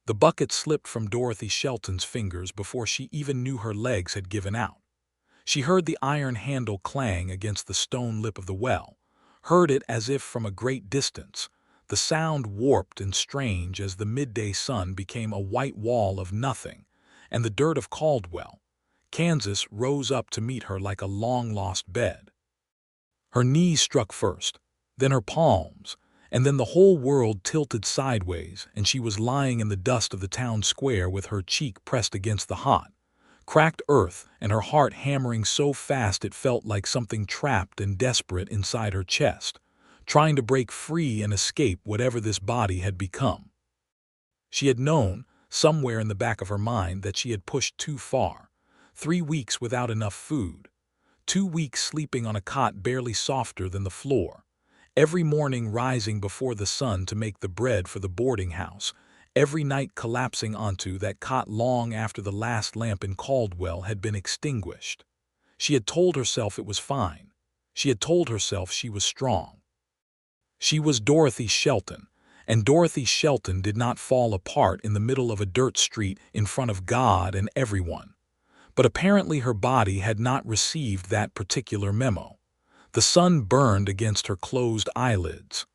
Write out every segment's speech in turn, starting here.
The bucket slipped from Dorothy Shelton's fingers before she even knew her legs had given out. She heard the iron handle clang against the stone lip of the well, heard it as if from a great distance. The sound warped and strange as the midday sun became a white wall of nothing, and the dirt of Caldwell, Kansas, rose up to meet her like a long-lost bed. Her knees struck first, then her palms, and then the whole world tilted sideways, and she was lying in the dust of the town square with her cheek pressed against the hot, cracked earth and her heart hammering so fast it felt like something trapped and desperate inside her chest, trying to break free and escape whatever this body had become. She had known, somewhere in the back of her mind, that she had pushed too far. 3 weeks without enough food. 2 weeks sleeping on a cot barely softer than the floor. Every morning rising before the sun to make the bread for the boarding house. Every night collapsing onto that cot long after the last lamp in Caldwell had been extinguished. She had told herself it was fine. She had told herself she was strong. She was Dorothy Shelton, and Dorothy Shelton did not fall apart in the middle of a dirt street in front of God and everyone. But apparently her body had not received that particular memo. The sun burned against her closed eyelids.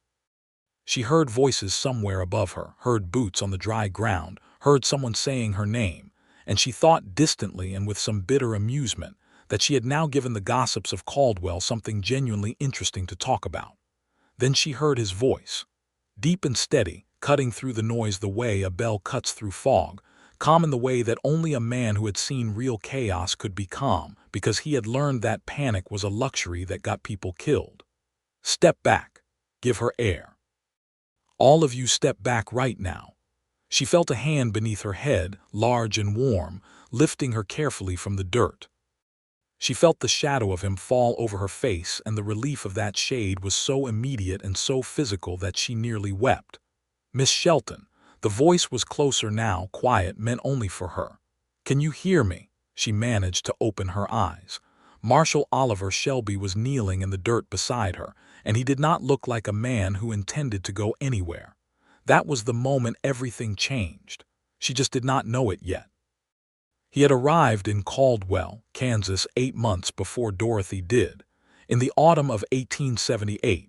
She heard voices somewhere above her, heard boots on the dry ground, heard someone saying her name, and she thought distantly and with some bitter amusement that she had now given the gossips of Caldwell something genuinely interesting to talk about. Then she heard his voice, deep and steady, cutting through the noise the way a bell cuts through fog, calm in the way that only a man who had seen real chaos could be calm, because he had learned that panic was a luxury that got people killed. Step back. Give her air. All of you step back right now. She felt a hand beneath her head, large and warm, lifting her carefully from the dirt. She felt the shadow of him fall over her face, and the relief of that shade was so immediate and so physical that she nearly wept. Miss Shelton. The voice was closer now, quiet, meant only for her. Can you hear me? She managed to open her eyes. Marshal Oliver Shelby was kneeling in the dirt beside her, and he did not look like a man who intended to go anywhere. That was the moment everything changed. She just did not know it yet. He had arrived in Caldwell, Kansas, 8 months before Dorothy did, in the autumn of 1878.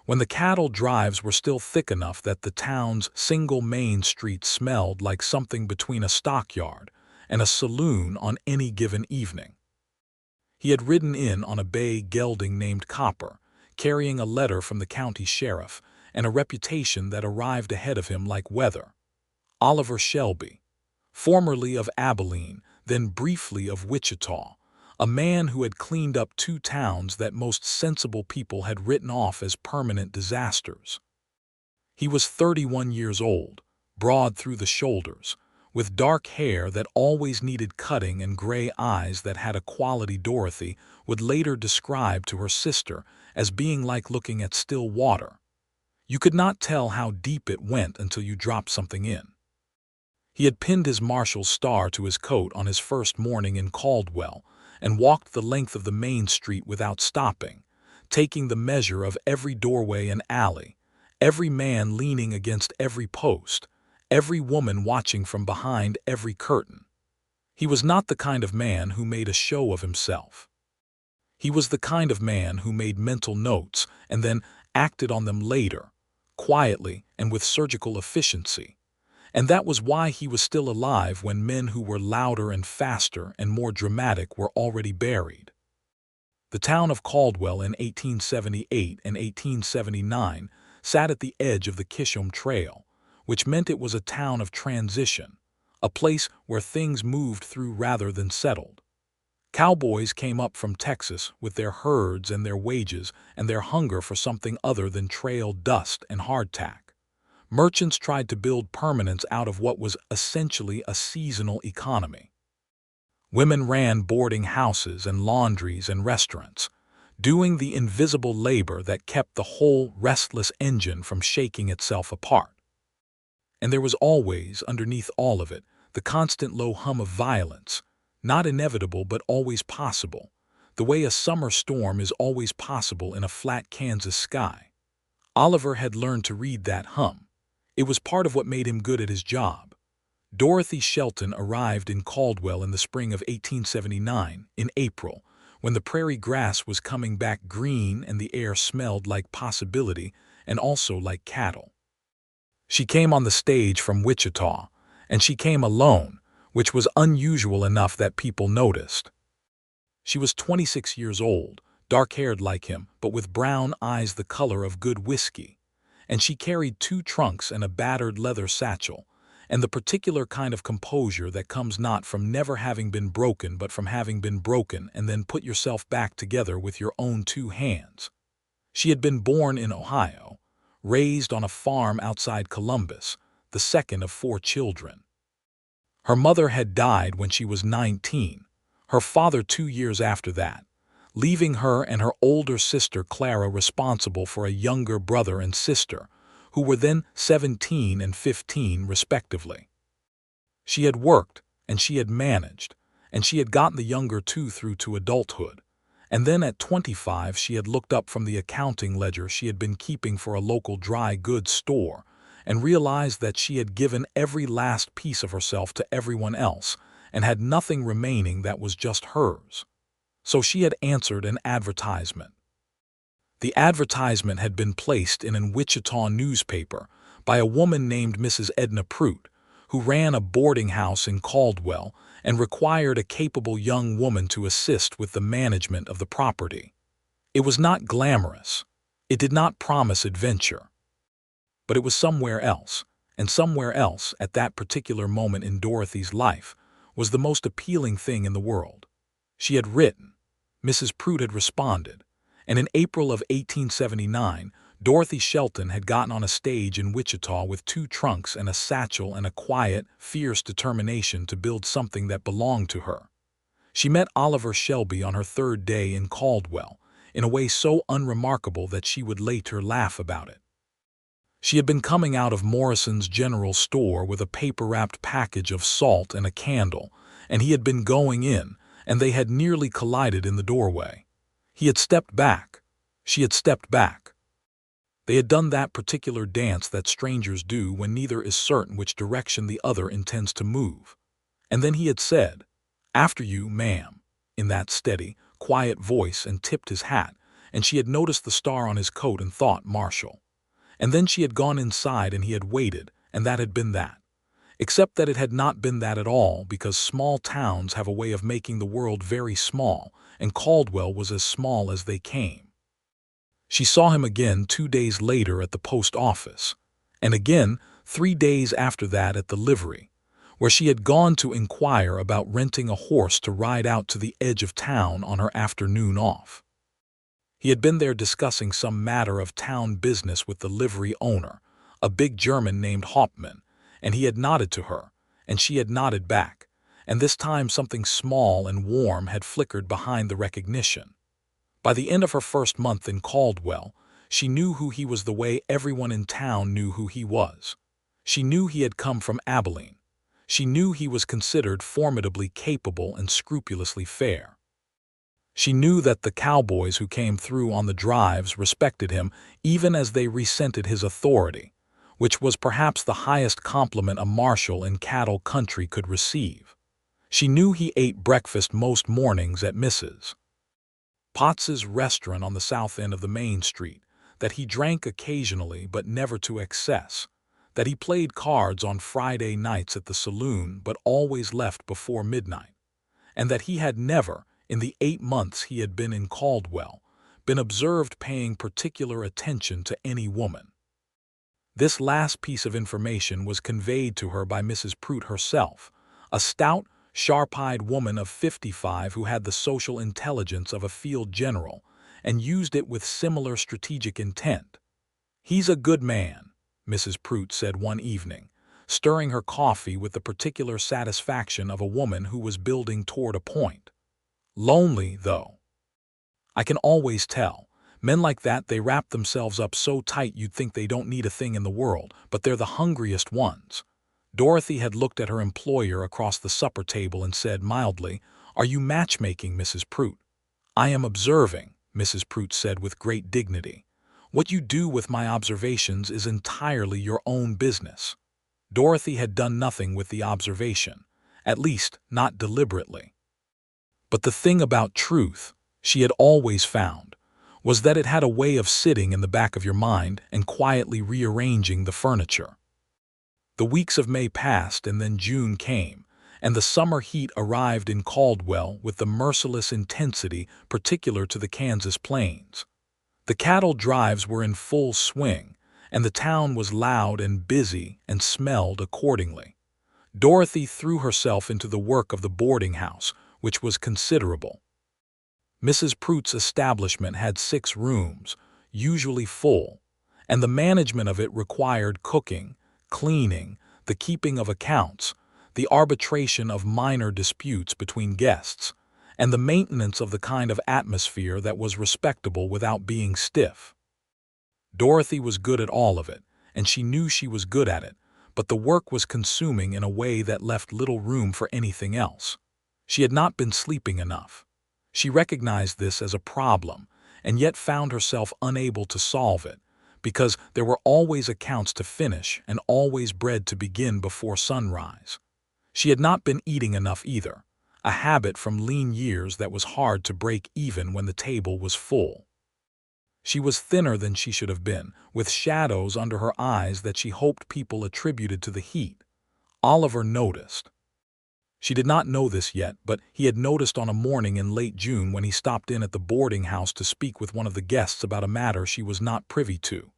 When the cattle drives were still thick enough that the town's single main street smelled like something between a stockyard and a saloon on any given evening. He had ridden in on a bay gelding named Copper, carrying a letter from the county sheriff and a reputation that arrived ahead of him like weather. Oliver Shelby, formerly of Abilene, then briefly of Wichita, a man who had cleaned up 2 towns that most sensible people had written off as permanent disasters. He was 31 years old, broad through the shoulders, with dark hair that always needed cutting and gray eyes that had a quality Dorothy would later describe to her sister as being like looking at still water. You could not tell how deep it went until you dropped something in. He had pinned his marshal's star to his coat on his first morning in Caldwell, and walked the length of the main street without stopping, taking the measure of every doorway and alley, every man leaning against every post, every woman watching from behind every curtain. He was not the kind of man who made a show of himself. He was the kind of man who made mental notes and then acted on them later, quietly and with surgical efficiency. And that was why he was still alive when men who were louder and faster and more dramatic were already buried. The town of Caldwell in 1878 and 1879 sat at the edge of the Kishom Trail, which meant it was a town of transition, a place where things moved through rather than settled. Cowboys came up from Texas with their herds and their wages and their hunger for something other than trail dust and hardtack. Merchants tried to build permanence out of what was essentially a seasonal economy. Women ran boarding houses and laundries and restaurants, doing the invisible labor that kept the whole restless engine from shaking itself apart. And there was always, underneath all of it, the constant low hum of violence, not inevitable but always possible, the way a summer storm is always possible in a flat Kansas sky. Oliver had learned to read that hum. It was part of what made him good at his job. Dorothy Shelton arrived in Caldwell in the spring of 1879, in April, when the prairie grass was coming back green and the air smelled like possibility and also like cattle. She came on the stage from Wichita, and she came alone, which was unusual enough that people noticed. She was 26 years old, dark-haired like him, but with brown eyes the color of good whiskey, and she carried 2 trunks and a battered leather satchel, and the particular kind of composure that comes not from never having been broken but from having been broken and then put yourself back together with your own 2 hands. She had been born in Ohio, raised on a farm outside Columbus, the second of 4 children. Her mother had died when she was 19, her father 2 years after that, leaving her and her older sister Clara responsible for a younger brother and sister, who were then 17 and 15 respectively. She had worked, and she had managed, and she had gotten the younger 2 through to adulthood, and then at 25 she had looked up from the accounting ledger she had been keeping for a local dry goods store and realized that she had given every last piece of herself to everyone else and had nothing remaining that was just hers. So she had answered an advertisement. The advertisement had been placed in a Wichita newspaper by a woman named Mrs. Edna Prout, who ran a boarding house in Caldwell and required a capable young woman to assist with the management of the property. It was not glamorous. It did not promise adventure. But it was somewhere else, and somewhere else at that particular moment in Dorothy's life was the most appealing thing in the world. She had written. Mrs. Prout had responded, and in April of 1879, Dorothy Shelton had gotten on a stage in Wichita with 2 trunks and a satchel and a quiet, fierce determination to build something that belonged to her. She met Oliver Shelby on her 3rd day in Caldwell, in a way so unremarkable that she would later laugh about it. She had been coming out of Morrison's general store with a paper-wrapped package of salt and a candle, and he had been going in, and they had nearly collided in the doorway. He had stepped back. She had stepped back. They had done that particular dance that strangers do when neither is certain which direction the other intends to move. And then he had said, "After you, ma'am," in that steady, quiet voice, and tipped his hat, and she had noticed the star on his coat and thought Marshal. And then she had gone inside and he had waited, and that had been that. Except that it had not been that at all, because small towns have a way of making the world very small, and Caldwell was as small as they came. She saw him again 2 days later at the post office, and again 3 days after that at the livery, where she had gone to inquire about renting a horse to ride out to the edge of town on her afternoon off. He had been there discussing some matter of town business with the livery owner, a big German named Hauptmann, and he had nodded to her, and she had nodded back, and this time something small and warm had flickered behind the recognition. By the end of her 1st month in Caldwell, she knew who he was the way everyone in town knew who he was. She knew he had come from Abilene. She knew he was considered formidably capable and scrupulously fair. She knew that the cowboys who came through on the drives respected him even as they resented his authority, which was perhaps the highest compliment a marshal in cattle country could receive. She knew he ate breakfast most mornings at Mrs. Potts's restaurant on the south end of the main street, that he drank occasionally but never to excess, that he played cards on Friday nights at the saloon but always left before midnight, and that he had never, in the 8 months he had been in Caldwell, been observed paying particular attention to any woman. This last piece of information was conveyed to her by Mrs. Prout herself, a stout, sharp-eyed woman of 55 who had the social intelligence of a field general and used it with similar strategic intent. "He's a good man," Mrs. Prout said one evening, stirring her coffee with the particular satisfaction of a woman who was building toward a point. "Lonely, though. I can always tell. Men like that, they wrap themselves up so tight you'd think they don't need a thing in the world, but they're the hungriest ones." Dorothy had looked at her employer across the supper table and said mildly, "Are you matchmaking, Mrs. Prout?" "I am observing," Mrs. Prout said with great dignity. "What you do with my observations is entirely your own business." Dorothy had done nothing with the observation, at least not deliberately. But the thing about truth, she had always found, was that it had a way of sitting in the back of your mind and quietly rearranging the furniture. The weeks of May passed and then June came, and the summer heat arrived in Caldwell with the merciless intensity particular to the Kansas plains. The cattle drives were in full swing, and the town was loud and busy and smelled accordingly. Dorothy threw herself into the work of the boarding house, which was considerable. Mrs. Pruitt's establishment had 6 rooms, usually full, and the management of it required cooking, cleaning, the keeping of accounts, the arbitration of minor disputes between guests, and the maintenance of the kind of atmosphere that was respectable without being stiff. Dorothy was good at all of it, and she knew she was good at it, but the work was consuming in a way that left little room for anything else. She had not been sleeping enough. She recognized this as a problem, and yet found herself unable to solve it, because there were always accounts to finish and always bread to begin before sunrise. She had not been eating enough either, a habit from lean years that was hard to break even when the table was full. She was thinner than she should have been, with shadows under her eyes that she hoped people attributed to the heat. Oliver noticed. She did not know this yet, but he had noticed on a morning in late June when he stopped in at the boarding house to speak with one of the guests about a matter she was not privy to.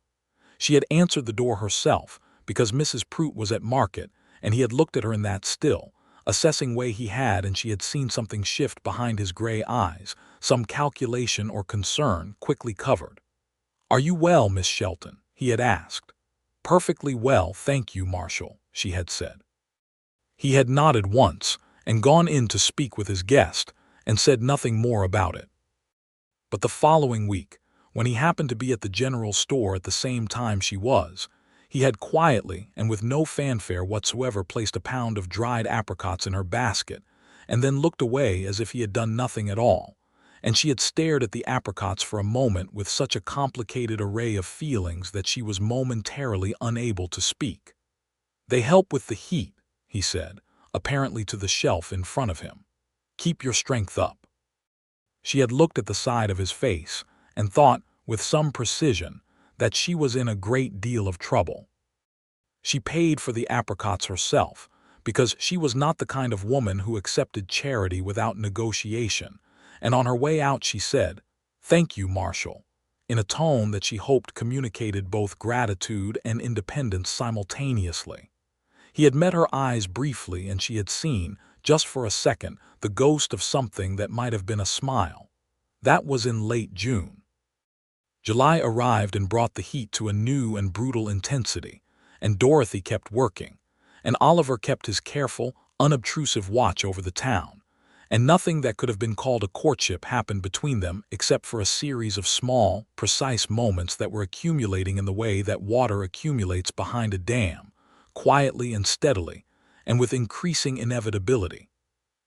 She had answered the door herself, because Mrs. Pruitt was at market, and he had looked at her in that still, assessing way he had, and she had seen something shift behind his gray eyes, some calculation or concern quickly covered. "Are you well, Miss Shelton?" he had asked. "Perfectly well, thank you, Marshal," she had said. He had nodded once and gone in to speak with his guest and said nothing more about it. But the following week, when he happened to be at the general store at the same time she was, he had quietly and with no fanfare whatsoever placed a pound of dried apricots in her basket and then looked away as if he had done nothing at all, and she had stared at the apricots for a moment with such a complicated array of feelings that she was momentarily unable to speak. "They help with the heat," he said, apparently to the shelf in front of him. "Keep your strength up." She had looked at the side of his face and thought, with some precision, that she was in a great deal of trouble. She paid for the apricots herself, because she was not the kind of woman who accepted charity without negotiation, and on her way out she said, "Thank you, Marshal," in a tone that she hoped communicated both gratitude and independence simultaneously. He had met her eyes briefly, and she had seen, just for a second, the ghost of something that might have been a smile. That was in late June. July arrived and brought the heat to a new and brutal intensity, and Dorothy kept working, and Oliver kept his careful, unobtrusive watch over the town, and nothing that could have been called a courtship happened between them except for a series of small, precise moments that were accumulating in the way that water accumulates behind a dam, quietly and steadily, and with increasing inevitability.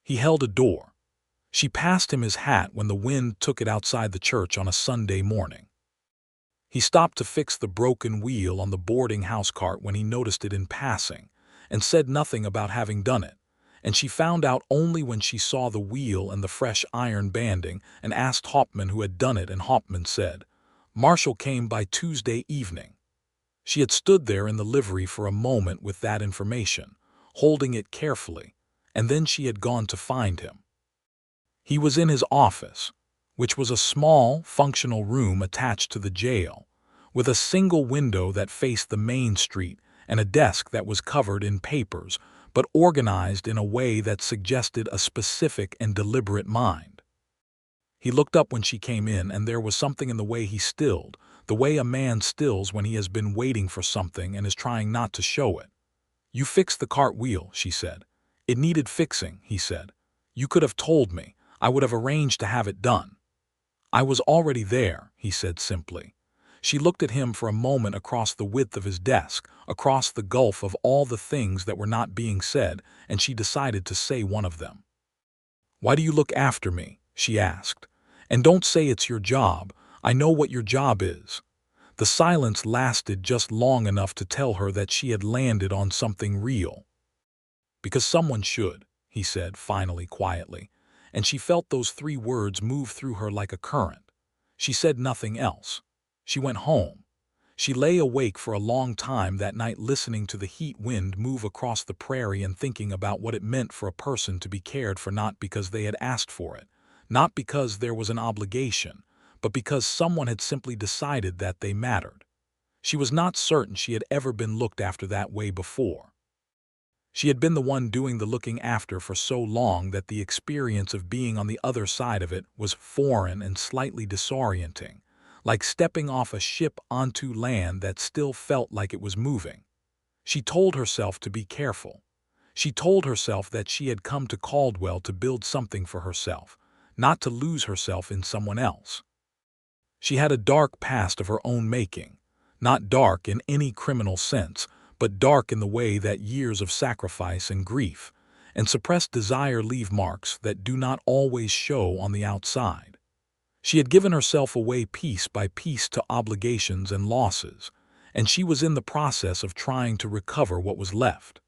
He held a door. She passed him his hat when the wind took it outside the church on a Sunday morning. He stopped to fix the broken wheel on the boarding house cart when he noticed it in passing, and said nothing about having done it, and she found out only when she saw the wheel and the fresh iron banding and asked Hauptmann who had done it, and Hauptmann said, "Marshal came by Tuesday evening." She had stood there in the livery for a moment with that information, holding it carefully, and then she had gone to find him. He was in his office, which was a small, functional room attached to the jail, with a single window that faced the main street and a desk that was covered in papers, but organized in a way that suggested a specific and deliberate mind. He looked up when she came in, and there was something in the way he stilled, the way a man stills when he has been waiting for something and is trying not to show it. "You fixed the cart wheel," she said. "It needed fixing," he said. "You could have told me. I would have arranged to have it done." "I was already there," he said simply. She looked at him for a moment across the width of his desk, across the gulf of all the things that were not being said, and she decided to say one of them. "Why do you look after me?" she asked. "And don't say it's your job. I know what your job is." The silence lasted just long enough to tell her that she had landed on something real. "Because someone should," he said finally quietly, and she felt those 3 words move through her like a current. She said nothing else. She went home. She lay awake for a long time that night, listening to the heat wind move across the prairie and thinking about what it meant for a person to be cared for, not because they had asked for it, not because there was an obligation, but because someone had simply decided that they mattered. She was not certain she had ever been looked after that way before. She had been the one doing the looking after for so long that the experience of being on the other side of it was foreign and slightly disorienting, like stepping off a ship onto land that still felt like it was moving. She told herself to be careful. She told herself that she had come to Caldwell to build something for herself, not to lose herself in someone else. She had a dark past of her own making, not dark in any criminal sense, but dark in the way that years of sacrifice and grief and suppressed desire leave marks that do not always show on the outside. She had given herself away piece by piece to obligations and losses, and she was in the process of trying to recover what was left.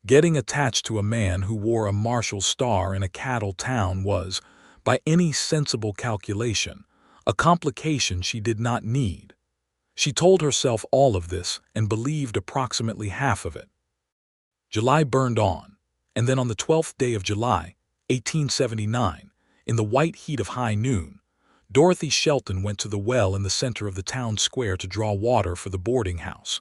Getting attached to a man who wore a Marshal star in a cattle town was, by any sensible calculation, a complication she did not need. She told herself all of this and believed approximately half of it. July burned on, and then on the 12th day of July, 1879, in the white heat of high noon, Dorothy Shelton went to the well in the center of the town square to draw water for the boarding house.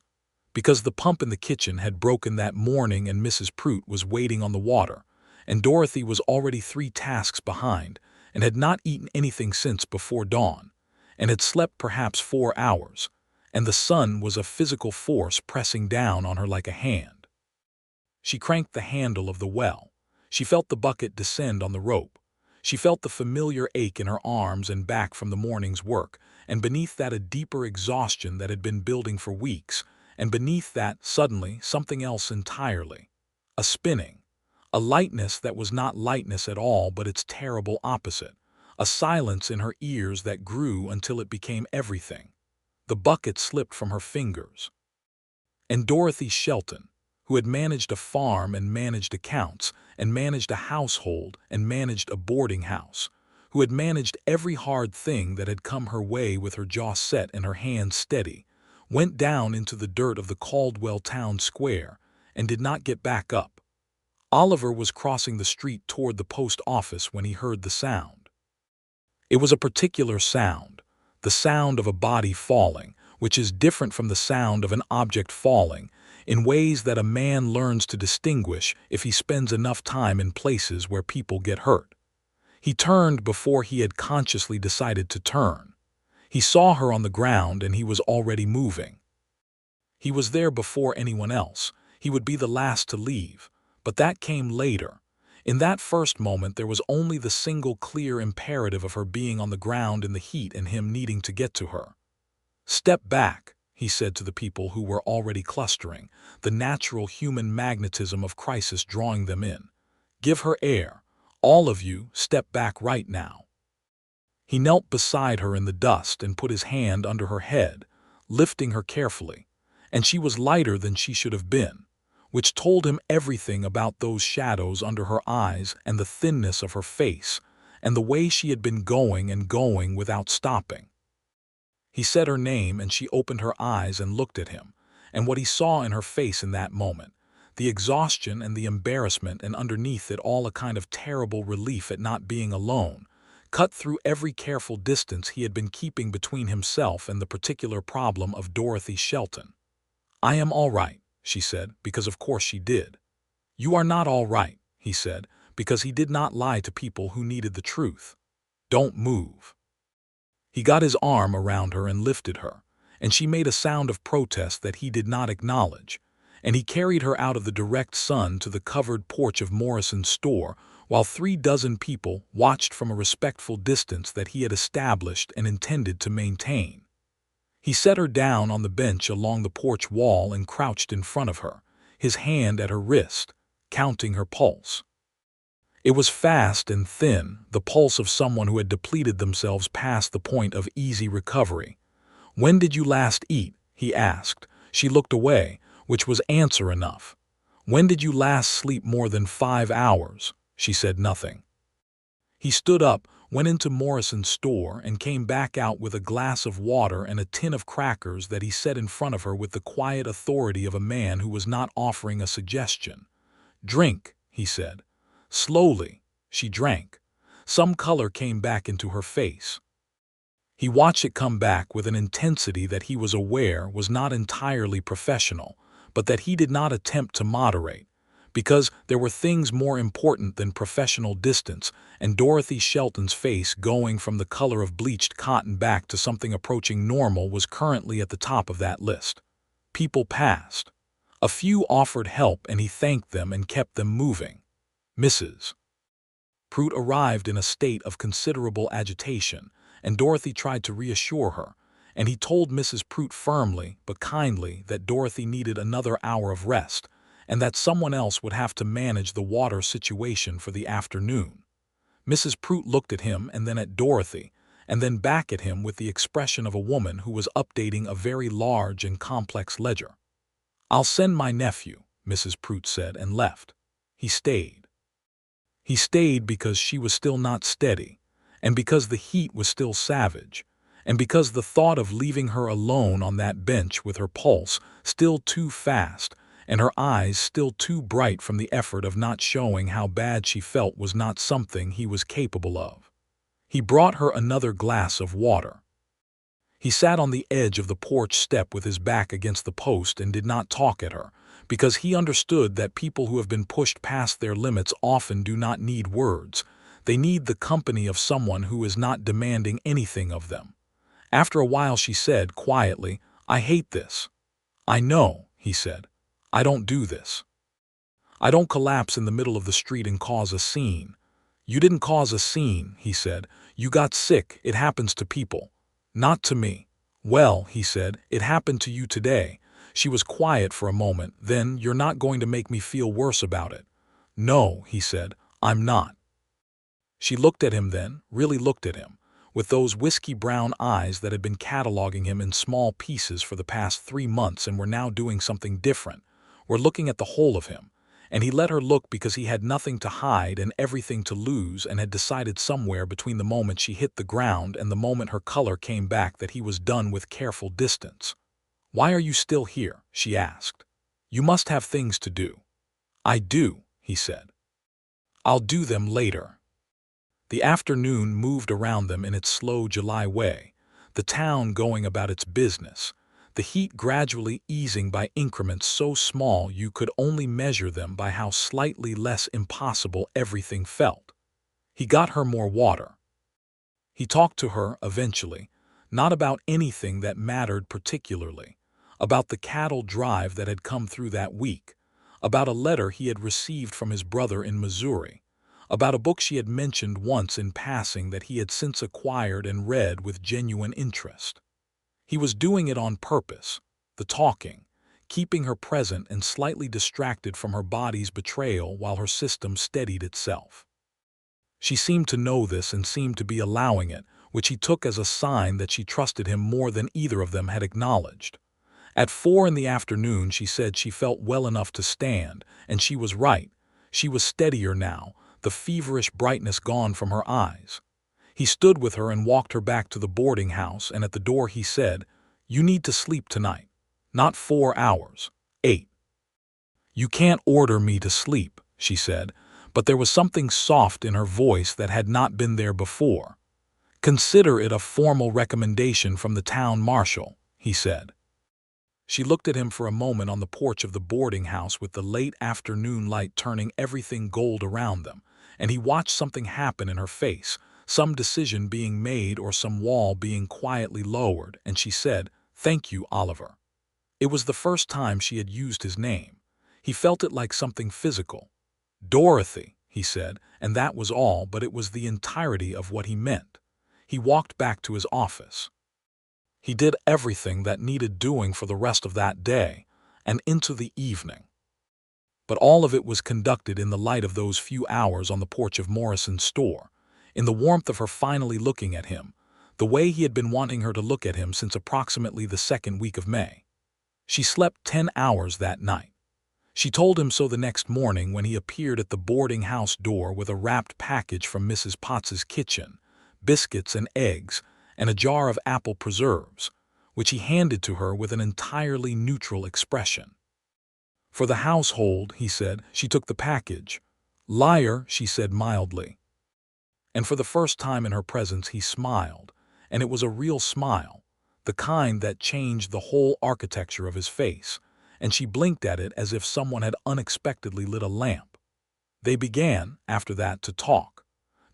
Because the pump in the kitchen had broken that morning and Mrs. Prout was waiting on the water, and Dorothy was already 3 tasks behind and had not eaten anything since before dawn, and had slept perhaps 4 hours, and the sun was a physical force pressing down on her like a hand. She cranked the handle of the well. She felt the bucket descend on the rope. She felt the familiar ache in her arms and back from the morning's work, and beneath that a deeper exhaustion that had been building for weeks, and beneath that, suddenly, something else entirely. A spinning. A lightness that was not lightness at all but its terrible opposite. A silence in her ears that grew until it became everything. The bucket slipped from her fingers. And Dorothy Shelton, who had managed a farm and managed accounts, and managed a household and managed a boarding house, who had managed every hard thing that had come her way with her jaw set and her hands steady, went down into the dirt of the Caldwell town square and did not get back up. Oliver was crossing the street toward the post office when he heard the sound. It was a particular sound, the sound of a body falling, which is different from the sound of an object falling, in ways that a man learns to distinguish if he spends enough time in places where people get hurt. He turned before he had consciously decided to turn. He saw her on the ground and he was already moving. He was there before anyone else. He would be the last to leave, but that came later. In that first moment there was only the single clear imperative of her being on the ground in the heat and him needing to get to her. "Step back," he said to the people who were already clustering, the natural human magnetism of crisis drawing them in. "Give her air. All of you, step back right now." He knelt beside her in the dust and put his hand under her head, lifting her carefully, and she was lighter than she should have been, which told him everything about those shadows under her eyes and the thinness of her face, and the way she had been going and going without stopping. He said her name and she opened her eyes and looked at him, and what he saw in her face in that moment, the exhaustion and the embarrassment and underneath it all a kind of terrible relief at not being alone, cut through every careful distance he had been keeping between himself and the particular problem of Dorothy Shelton. "I am all right," she said, because of course she did. "You are not all right," he said, because he did not lie to people who needed the truth. "Don't move." He got his arm around her and lifted her, and she made a sound of protest that he did not acknowledge, and he carried her out of the direct sun to the covered porch of Morrison's store, while 36 people watched from a respectful distance that he had established and intended to maintain. He set her down on the bench along the porch wall and crouched in front of her, his hand at her wrist, counting her pulse. It was fast and thin, the pulse of someone who had depleted themselves past the point of easy recovery. "When did you last eat?" he asked. She looked away, which was answer enough. "When did you last sleep more than 5 hours?" She said nothing. He stood up, went into Morrison's store, and came back out with a glass of water and a tin of crackers that he set in front of her with the quiet authority of a man who was not offering a suggestion. "Drink," he said. Slowly, she drank. Some color came back into her face. He watched it come back with an intensity that he was aware was not entirely professional, but that he did not attempt to moderate, because there were things more important than professional distance, and Dorothy Shelton's face going from the color of bleached cotton back to something approaching normal was currently at the top of that list. People passed. A few offered help and he thanked them and kept them moving. Mrs. Prout arrived in a state of considerable agitation, and Dorothy tried to reassure her, and he told Mrs. Prout firmly but kindly that Dorothy needed another hour of rest, and that someone else would have to manage the water situation for the afternoon. Mrs. Prout looked at him and then at Dorothy, and then back at him with the expression of a woman who was updating a very large and complex ledger. "I'll send my nephew," Mrs. Prout said, and left. He stayed. He stayed because she was still not steady, and because the heat was still savage, and because the thought of leaving her alone on that bench with her pulse still too fast and her eyes still too bright from the effort of not showing how bad she felt was not something he was capable of. He brought her another glass of water. He sat on the edge of the porch step with his back against the post and did not talk at her, because he understood that people who have been pushed past their limits often do not need words. They need the company of someone who is not demanding anything of them. After a while she said quietly, "I hate this." "I know," he said. "I don't do this. I don't collapse in the middle of the street and cause a scene." "You didn't cause a scene," he said. "You got sick. It happens to people." "Not to me." "Well," he said, "it happened to you today." She was quiet for a moment. "Then you're not going to make me feel worse about it." "No," he said, "I'm not." She looked at him then, really looked at him, with those whiskey-brown eyes that had been cataloging him in small pieces for the past 3 months and were now doing something different, were looking at the whole of him. And he let her look because he had nothing to hide and everything to lose, and had decided somewhere between the moment she hit the ground and the moment her color came back that he was done with careful distance. "Why are you still here?" she asked. "You must have things to do." "I do," he said. "I'll do them later." The afternoon moved around them in its slow July way, the town going about its business, the heat gradually easing by increments so small you could only measure them by how slightly less impossible everything felt. He got her more water. He talked to her, eventually, not about anything that mattered particularly, about the cattle drive that had come through that week, about a letter he had received from his brother in Missouri, about a book she had mentioned once in passing that he had since acquired and read with genuine interest. He was doing it on purpose, the talking, keeping her present and slightly distracted from her body's betrayal while her system steadied itself. She seemed to know this and seemed to be allowing it, which he took as a sign that she trusted him more than either of them had acknowledged. At 4 in the afternoon she said she felt well enough to stand, and she was right. She was steadier now, the feverish brightness gone from her eyes. He stood with her and walked her back to the boarding house, and at the door he said, "You need to sleep tonight. Not 4 hours. 8. "You can't order me to sleep," she said, but there was something soft in her voice that had not been there before. "Consider it a formal recommendation from the town marshal," he said. She looked at him for a moment on the porch of the boarding house with the late afternoon light turning everything gold around them, and he watched something happen in her face, some decision being made or some wall being quietly lowered, and she said, "Thank you, Oliver." It was the first time she had used his name. He felt it like something physical. "Dorothy," he said, and that was all, but it was the entirety of what he meant. He walked back to his office. He did everything that needed doing for the rest of that day and into the evening. But all of it was conducted in the light of those few hours on the porch of Morrison's store, in the warmth of her finally looking at him, the way he had been wanting her to look at him since approximately the second week of May. She slept 10 hours that night. She told him so the next morning when he appeared at the boarding house door with a wrapped package from Mrs. Potts's kitchen, biscuits and eggs, and a jar of apple preserves, which he handed to her with an entirely neutral expression. "For the household," he said. She took the package. "Liar," she said mildly. And for the first time in her presence he smiled, and it was a real smile, the kind that changed the whole architecture of his face, and she blinked at it as if someone had unexpectedly lit a lamp. They began, after that, to talk.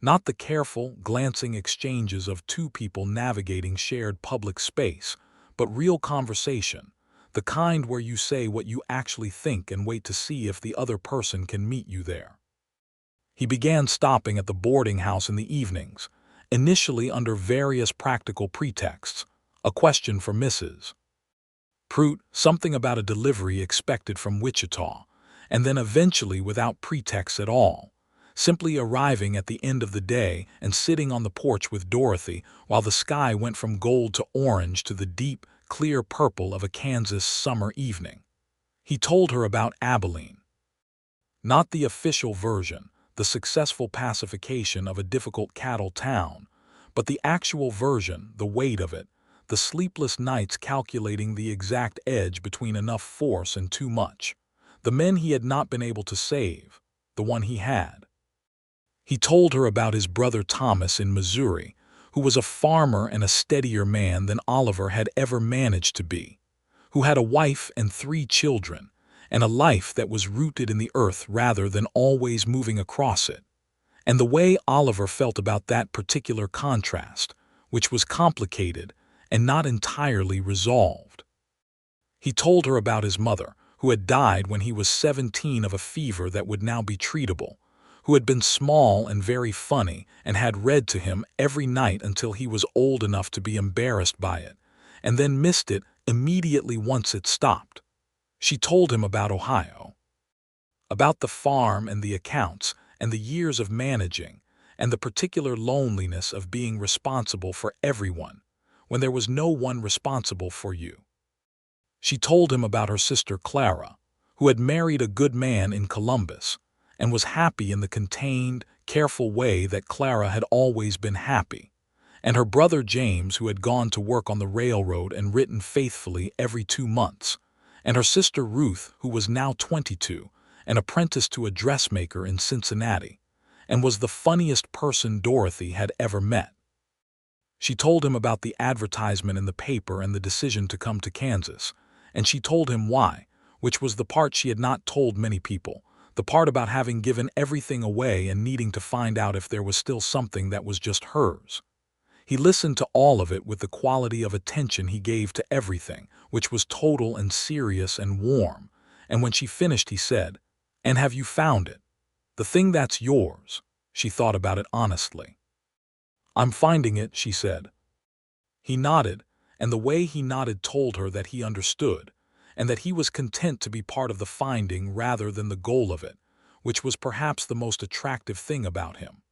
Not the careful, glancing exchanges of two people navigating shared public space, but real conversation, the kind where you say what you actually think and wait to see if the other person can meet you there. He began stopping at the boarding house in the evenings, initially under various practical pretexts, a question for Mrs. Prout, something about a delivery expected from Wichita, and then eventually without pretext at all, simply arriving at the end of the day and sitting on the porch with Dorothy while the sky went from gold to orange to the deep, clear purple of a Kansas summer evening. He told her about Abilene. Not the official version, the successful pacification of a difficult cattle town, but the actual version, the weight of it, the sleepless nights calculating the exact edge between enough force and too much, the men he had not been able to save, the one he had. He told her about his brother Thomas in Missouri, who was a farmer and a steadier man than Oliver had ever managed to be, who had a wife and 3 children, and a life that was rooted in the earth rather than always moving across it, and the way Oliver felt about that particular contrast, which was complicated and not entirely resolved. He told her about his mother, who had died when he was 17 of a fever that would now be treatable, who had been small and very funny and had read to him every night until he was old enough to be embarrassed by it, and then missed it immediately once it stopped. She told him about Ohio, about the farm and the accounts and the years of managing, and the particular loneliness of being responsible for everyone, when there was no one responsible for you. She told him about her sister Clara, who had married a good man in Columbus, and was happy in the contained, careful way that Clara had always been happy, and her brother James, who had gone to work on the railroad and written faithfully every 2 months, and her sister Ruth, who was now 22, an apprentice to a dressmaker in Cincinnati, and was the funniest person Dorothy had ever met. She told him about the advertisement in the paper and the decision to come to Kansas, and she told him why, which was the part she had not told many people, the part about having given everything away and needing to find out if there was still something that was just hers. He listened to all of it with the quality of attention he gave to everything, which was total and serious and warm, and when she finished he said, "And have you found it? The thing that's yours?" She thought about it honestly. "I'm finding it," she said. He nodded, and the way he nodded told her that he understood, and that he was content to be part of the finding rather than the goal of it, which was perhaps the most attractive thing about him.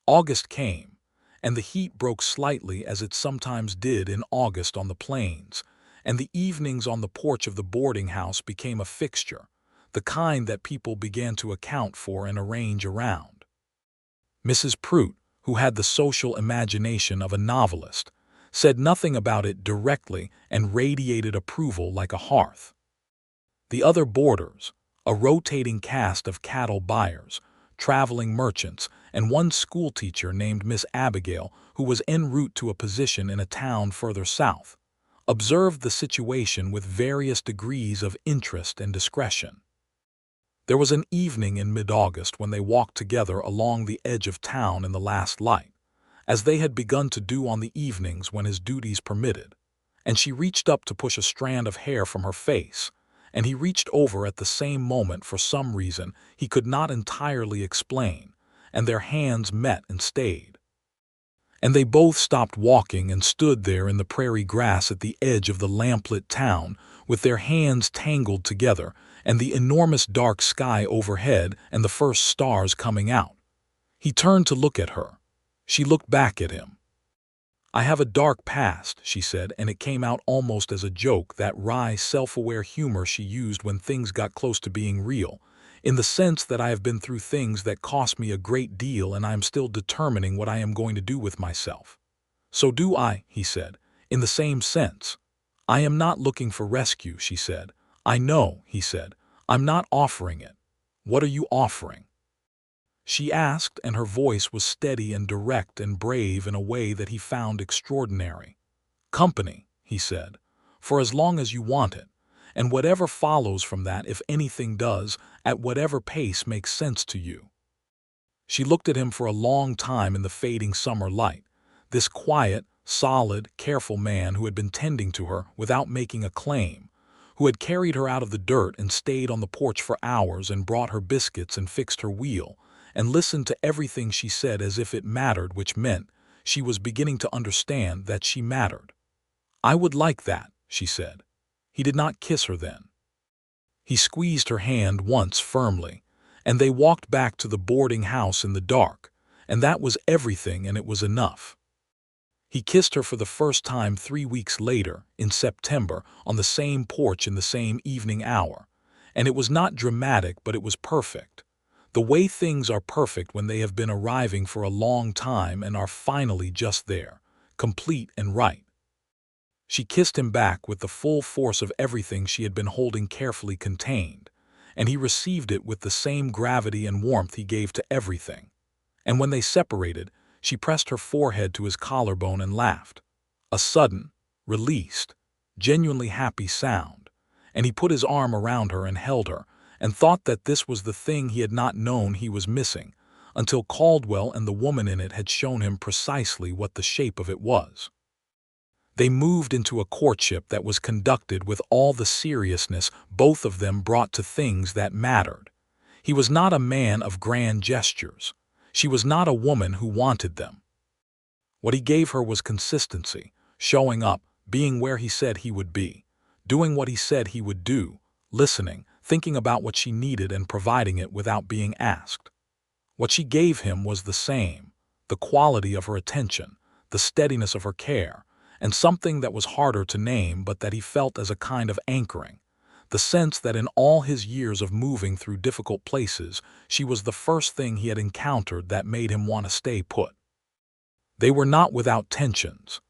August came, and the heat broke slightly as it sometimes did in August on the plains, and the evenings on the porch of the boarding house became a fixture, the kind that people began to account for and arrange around. Mrs. Prout, who had the social imagination of a novelist, said nothing about it directly and radiated approval like a hearth. The other boarders, a rotating cast of cattle buyers, traveling merchants, and one schoolteacher named Miss Abigail, who was en route to a position in a town further south, observed the situation with various degrees of interest and discretion. There was an evening in mid-August when they walked together along the edge of town in the last light, as they had begun to do on the evenings when his duties permitted, and she reached up to push a strand of hair from her face, and he reached over at the same moment for some reason he could not entirely explain, and their hands met and stayed. And they both stopped walking and stood there in the prairie grass at the edge of the lamplit town with their hands tangled together and the enormous dark sky overhead and the first stars coming out. He turned to look at her. She looked back at him. I have a dark past, she said, and it came out almost as a joke, that wry, self-aware humor she used when things got close to being real, in the sense that I have been through things that cost me a great deal and I am still determining what I am going to do with myself. So do I, he said, in the same sense. I am not looking for rescue, she said. I know, he said. I'm not offering it. What are you offering? She asked, and her voice was steady and direct and brave in a way that he found extraordinary. Company, he said, for as long as you want it, and whatever follows from that, if anything does, at whatever pace makes sense to you. She looked at him for a long time in the fading summer light, this quiet, solid, careful man who had been tending to her without making a claim, who had carried her out of the dirt and stayed on the porch for hours and brought her biscuits and fixed her wheel, and listened to everything she said as if it mattered, which meant she was beginning to understand that she mattered. I would like that, she said. He did not kiss her then. He squeezed her hand once firmly, and they walked back to the boarding house in the dark, and that was everything, and it was enough. He kissed her for the first time 3 weeks later, in September, on the same porch in the same evening hour, and it was not dramatic, but it was perfect. The way things are perfect when they have been arriving for a long time and are finally just there, complete and right. She kissed him back with the full force of everything she had been holding carefully contained, and he received it with the same gravity and warmth he gave to everything. And when they separated, she pressed her forehead to his collarbone and laughed. A sudden, released, genuinely happy sound, and he put his arm around her and held her, and thought that this was the thing he had not known he was missing, until Caldwell and the woman in it had shown him precisely what the shape of it was. They moved into a courtship that was conducted with all the seriousness both of them brought to things that mattered. He was not a man of grand gestures. She was not a woman who wanted them. What he gave her was consistency, showing up, being where he said he would be, doing what he said he would do, listening, thinking about what she needed and providing it without being asked. What she gave him was the same, the quality of her attention, the steadiness of her care, and something that was harder to name but that he felt as a kind of anchoring, the sense that in all his years of moving through difficult places, she was the first thing he had encountered that made him want to stay put. They were not without tensions.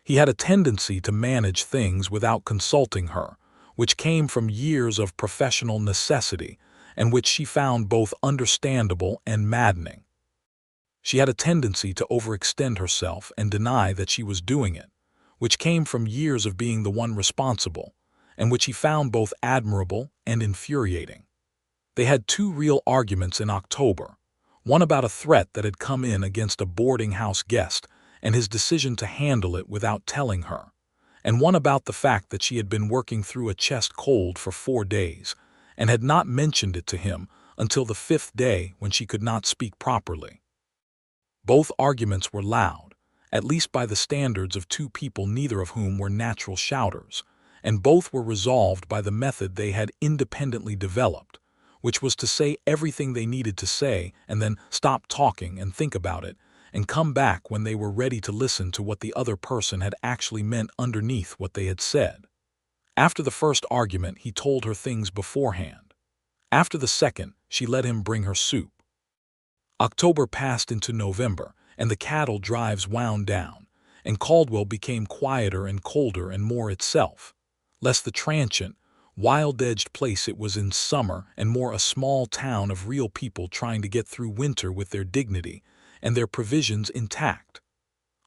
He had a tendency to manage things without consulting her, which came from years of professional necessity and which she found both understandable and maddening. She had a tendency to overextend herself and deny that she was doing it, which came from years of being the one responsible, and which he found both admirable and infuriating. They had 2 real arguments in October, one about a threat that had come in against a boarding house guest and his decision to handle it without telling her, and one about the fact that she had been working through a chest cold for 4 days and had not mentioned it to him until the 5th day when she could not speak properly. Both arguments were loud, at least by the standards of 2 people neither of whom were natural shouters, and both were resolved by the method they had independently developed, which was to say everything they needed to say and then stop talking and think about it and come back when they were ready to listen to what the other person had actually meant underneath what they had said. After the first argument, he told her things beforehand. After the second, she let him bring her soup. October passed into November, and the cattle drives wound down, and Caldwell became quieter and colder and more itself, less the transient, wild-edged place it was in summer and more a small town of real people trying to get through winter with their dignity and their provisions intact.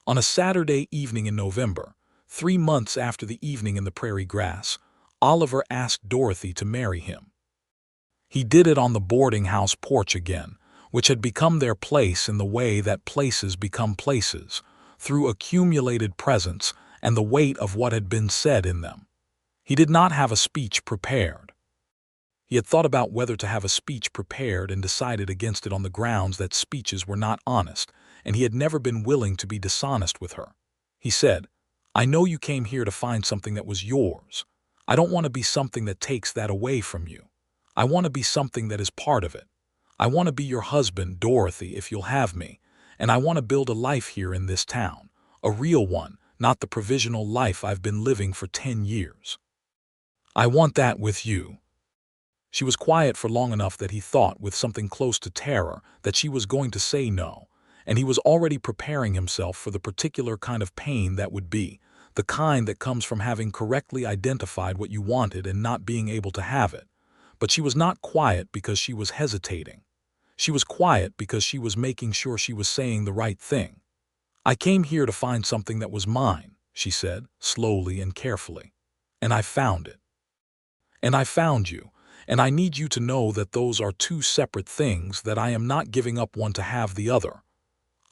On a Saturday evening in November, 3 months after the evening in the prairie grass, Oliver asked Dorothy to marry him. He did it on the boarding house porch again, which had become their place in the way that places become places, through accumulated presence and the weight of what had been said in them. He did not have a speech prepared. He had thought about whether to have a speech prepared and decided against it on the grounds that speeches were not honest, and he had never been willing to be dishonest with her. He said, "I know you came here to find something that was yours. I don't want to be something that takes that away from you. I want to be something that is part of it. I want to be your husband, Dorothy, if you'll have me, and I want to build a life here in this town, a real one, not the provisional life I've been living for 10 years. I want that with you." She was quiet for long enough that he thought, with something close to terror, that she was going to say no, and he was already preparing himself for the particular kind of pain that would be, the kind that comes from having correctly identified what you wanted and not being able to have it. But she was not quiet because she was hesitating. She was quiet because she was making sure she was saying the right thing. "I came here to find something that was mine," she said, slowly and carefully. "And I found it. And I found you, and I need you to know that those are two separate things, that I am not giving up one to have the other."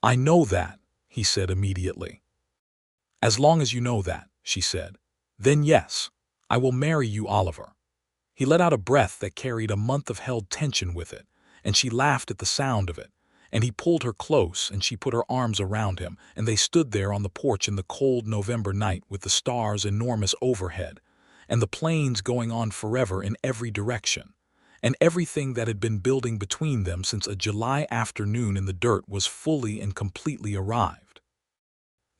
"I know that," he said immediately. "As long as you know that," she said, "then yes, I will marry you, Oliver." He let out a breath that carried a month of held tension with it, and she laughed at the sound of it, and he pulled her close and she put her arms around him, and they stood there on the porch in the cold November night with the stars enormous overhead, and the planes going on forever in every direction, and everything that had been building between them since a July afternoon in the dirt was fully and completely arrived.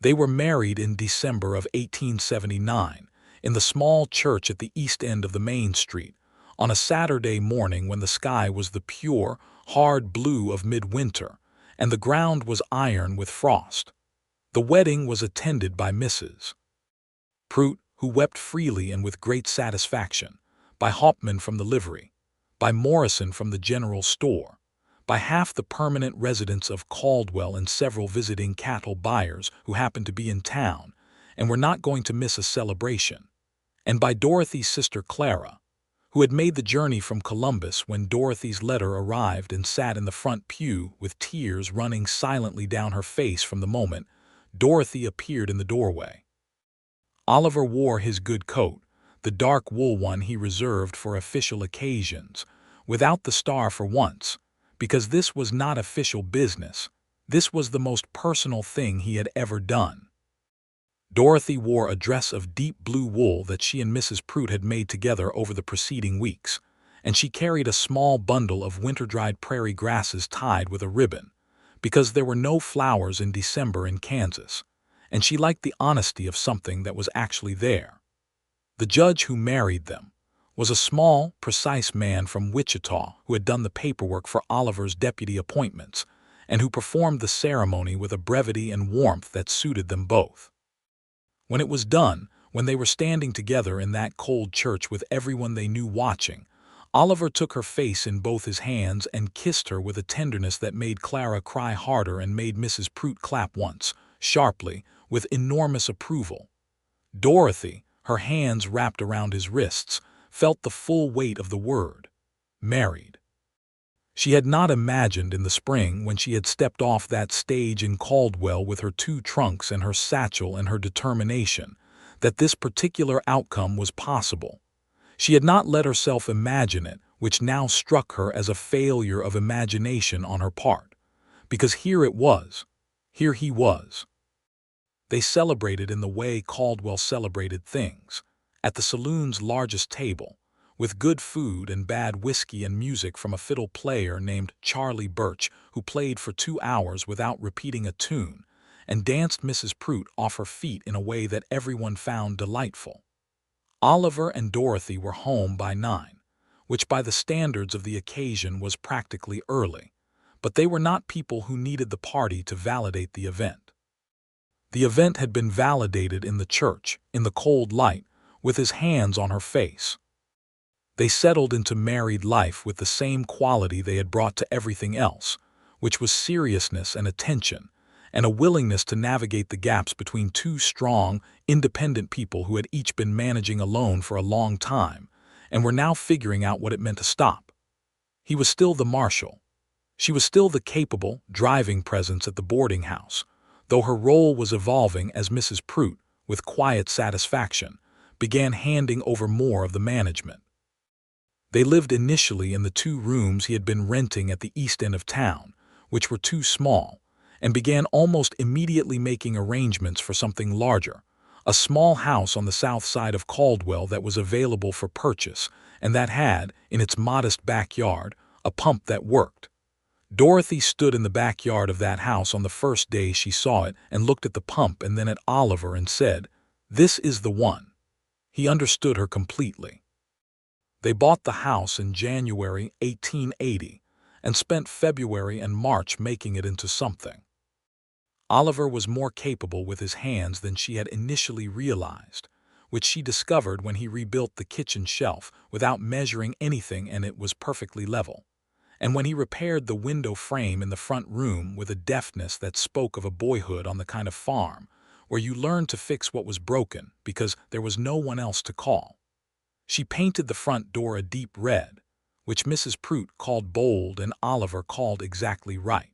They were married in December of 1879, in the small church at the east end of the main street, on a Saturday morning when the sky was the pure, hard blue of midwinter, and the ground was iron with frost. The wedding was attended by Mrs. Prout, who wept freely and with great satisfaction, by Hauptmann from the livery, by Morrison from the general store, by half the permanent residents of Caldwell and several visiting cattle buyers who happened to be in town and were not going to miss a celebration, and by Dorothy's sister Clara, who had made the journey from Columbus when Dorothy's letter arrived and sat in the front pew with tears running silently down her face from the moment Dorothy appeared in the doorway. Oliver wore his good coat, the dark wool one he reserved for official occasions, without the star for once, because this was not official business. This was the most personal thing he had ever done. Dorothy wore a dress of deep blue wool that she and Mrs. Prout had made together over the preceding weeks, and she carried a small bundle of winter-dried prairie grasses tied with a ribbon, because there were no flowers in December in Kansas, and she liked the honesty of something that was actually there. The judge who married them was a small, precise man from Wichita who had done the paperwork for Oliver's deputy appointments, and who performed the ceremony with a brevity and warmth that suited them both. When it was done, when they were standing together in that cold church with everyone they knew watching, Oliver took her face in both his hands and kissed her with a tenderness that made Clara cry harder and made Mrs. Prout clap once, sharply, with enormous approval. Dorothy, her hands wrapped around his wrists, felt the full weight of the word, married. She had not imagined in the spring, when she had stepped off that stage in Caldwell with her 2 trunks and her satchel and her determination, that this particular outcome was possible. She had not let herself imagine it, which now struck her as a failure of imagination on her part. Because here it was. Here he was. They celebrated in the way Caldwell celebrated things, at the saloon's largest table, with good food and bad whiskey and music from a fiddle player named Charlie Birch, who played for 2 hours without repeating a tune, and danced Mrs. Prout off her feet in a way that everyone found delightful. Oliver and Dorothy were home by 9, which by the standards of the occasion was practically early, but they were not people who needed the party to validate the event. The event had been validated in the church, in the cold light, with his hands on her face. They settled into married life with the same quality they had brought to everything else, which was seriousness and attention, and a willingness to navigate the gaps between 2 strong, independent people who had each been managing alone for a long time, and were now figuring out what it meant to stop. He was still the marshal. She was still the capable, driving presence at the boarding house, though her role was evolving as Mrs. Prout, with quiet satisfaction, began handing over more of the management. They lived initially in the 2 rooms he had been renting at the east end of town, which were too small, and began almost immediately making arrangements for something larger, a small house on the south side of Caldwell that was available for purchase and that had, in its modest backyard, a pump that worked. Dorothy stood in the backyard of that house on the first day she saw it and looked at the pump and then at Oliver and said, "This is the one." He understood her completely. They bought the house in January 1880 and spent February and March making it into something. Oliver was more capable with his hands than she had initially realized, which she discovered when he rebuilt the kitchen shelf without measuring anything and it was perfectly level, and when he repaired the window frame in the front room with a deftness that spoke of a boyhood on the kind of farm where you learned to fix what was broken because there was no one else to call. She painted the front door a deep red, which Mrs. Prout called bold and Oliver called exactly right.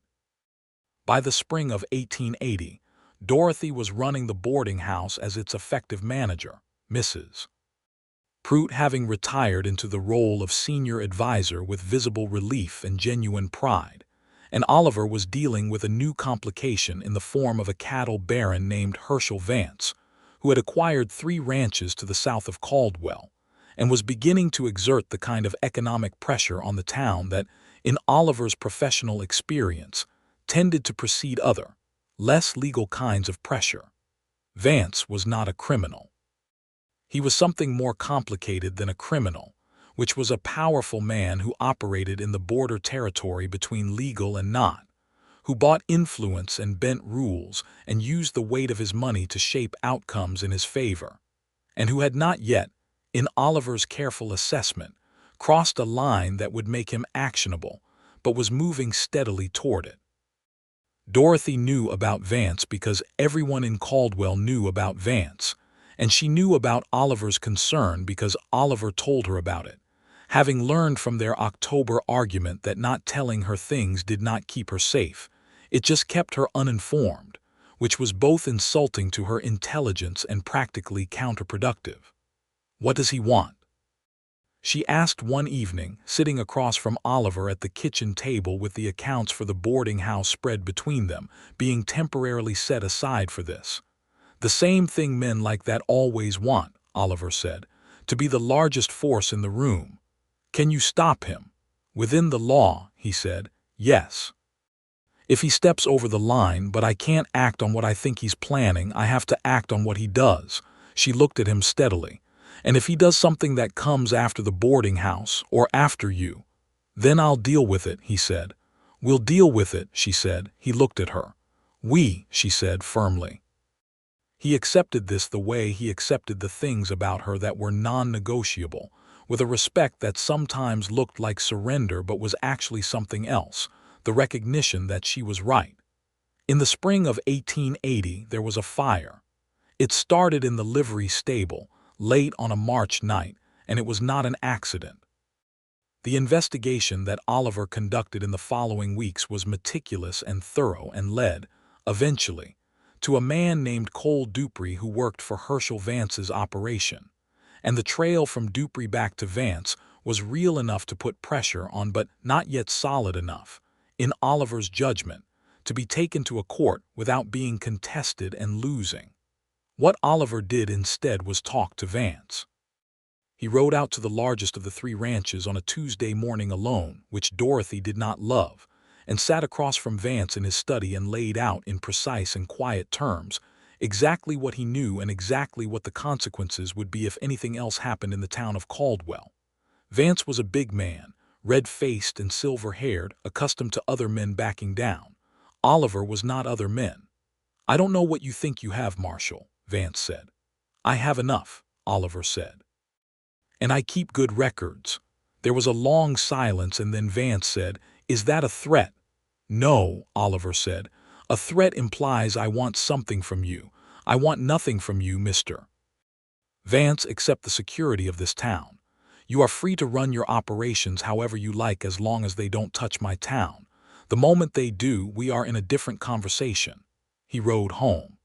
By the spring of 1880, Dorothy was running the boarding house as its effective manager, Mrs. Prout having retired into the role of senior advisor with visible relief and genuine pride, and Oliver was dealing with a new complication in the form of a cattle baron named Herschel Vance, who had acquired 3 ranches to the south of Caldwell, and was beginning to exert the kind of economic pressure on the town that, in Oliver's professional experience, tended to precede other, less legal kinds of pressure. Vance was not a criminal. He was something more complicated than a criminal, which was a powerful man who operated in the border territory between legal and not, who bought influence and bent rules and used the weight of his money to shape outcomes in his favor, and who had not yet, in Oliver's careful assessment, crossed a line that would make him actionable, but was moving steadily toward it. Dorothy knew about Vance because everyone in Caldwell knew about Vance, and she knew about Oliver's concern because Oliver told her about it, having learned from their October argument that not telling her things did not keep her safe, it just kept her uninformed, which was both insulting to her intelligence and practically counterproductive. "What does he want?" she asked one evening, sitting across from Oliver at the kitchen table with the accounts for the boarding house spread between them, being temporarily set aside for this. "The same thing men like that always want," Oliver said, "to be the largest force in the room. Can you stop him?" "Within the law," he said, "yes. If he steps over the line, but I can't act on what I think he's planning, I have to act on what he does." She looked at him steadily. "And if he does something that comes after the boarding house, or after you, then I'll deal with it," he said. "We'll deal with it," she said. He looked at her. "We," she said firmly. He accepted this the way he accepted the things about her that were non-negotiable, with a respect that sometimes looked like surrender but was actually something else, the recognition that she was right. In the spring of 1880 there was a fire. It started in the livery stable, late on a March night, and it was not an accident. The investigation that Oliver conducted in the following weeks was meticulous and thorough and led, eventually, to a man named Cole Dupree who worked for Herschel Vance's operation, and the trail from Dupree back to Vance was real enough to put pressure on but not yet solid enough, in Oliver's judgment, to be taken to a court without being contested and losing. What Oliver did instead was talk to Vance. He rode out to the largest of the 3 ranches on a Tuesday morning alone, which Dorothy did not love, and sat across from Vance in his study and laid out in precise and quiet terms exactly what he knew and exactly what the consequences would be if anything else happened in the town of Caldwell. Vance was a big man, red-faced and silver-haired, accustomed to other men backing down. Oliver was not other men. "I don't know what you think you have, Marshal," Vance said. "I have enough," Oliver said. "And I keep good records." There was a long silence and then Vance said, "Is that a threat?" "No," Oliver said. "A threat implies I want something from you. I want nothing from you, Mr. Vance, except the security of this town. You are free to run your operations however you like as long as they don't touch my town. The moment they do, we are in a different conversation." He rode home.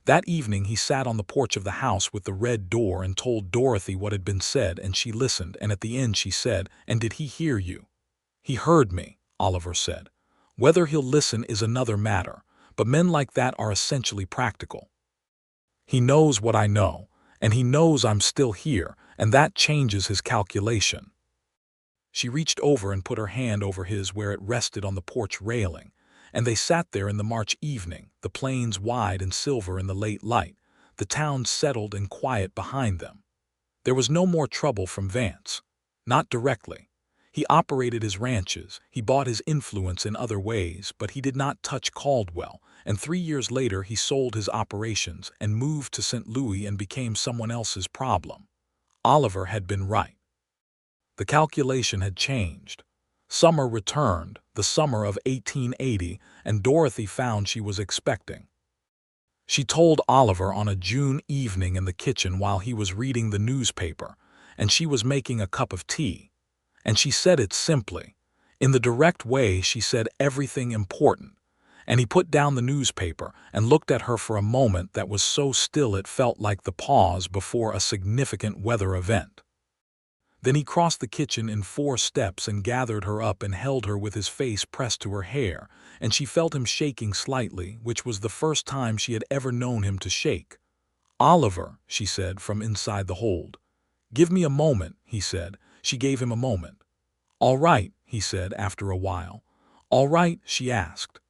That evening he sat on the porch of the house with the red door and told Dorothy what had been said, and she listened, and at the end she said, "And did he hear you?" "He heard me," Oliver said. "Whether he'll listen is another matter, but men like that are essentially practical. He knows what I know, and he knows I'm still here, and that changes his calculation." She reached over and put her hand over his where it rested on the porch railing, and they sat there in the March evening, the plains wide and silver in the late light, the town settled and quiet behind them. There was no more trouble from Vance. Not directly. He operated his ranches, he bought his influence in other ways, but he did not touch Caldwell, and 3 years later he sold his operations and moved to St. Louis and became someone else's problem. Oliver had been right. The calculation had changed. Summer returned, the summer of 1880, and Dorothy found she was expecting. She told Oliver on a June evening in the kitchen while he was reading the newspaper, and she was making a cup of tea. And she said it simply. In the direct way she said everything important. And he put down the newspaper and looked at her for a moment that was so still it felt like the pause before a significant weather event. Then he crossed the kitchen in 4 steps and gathered her up and held her with his face pressed to her hair, and she felt him shaking slightly, which was the first time she had ever known him to shake. "Oliver," she said from inside the hold. "Give me a moment," he said. She gave him a moment. "All right," he said after a while. "All right?" she asked.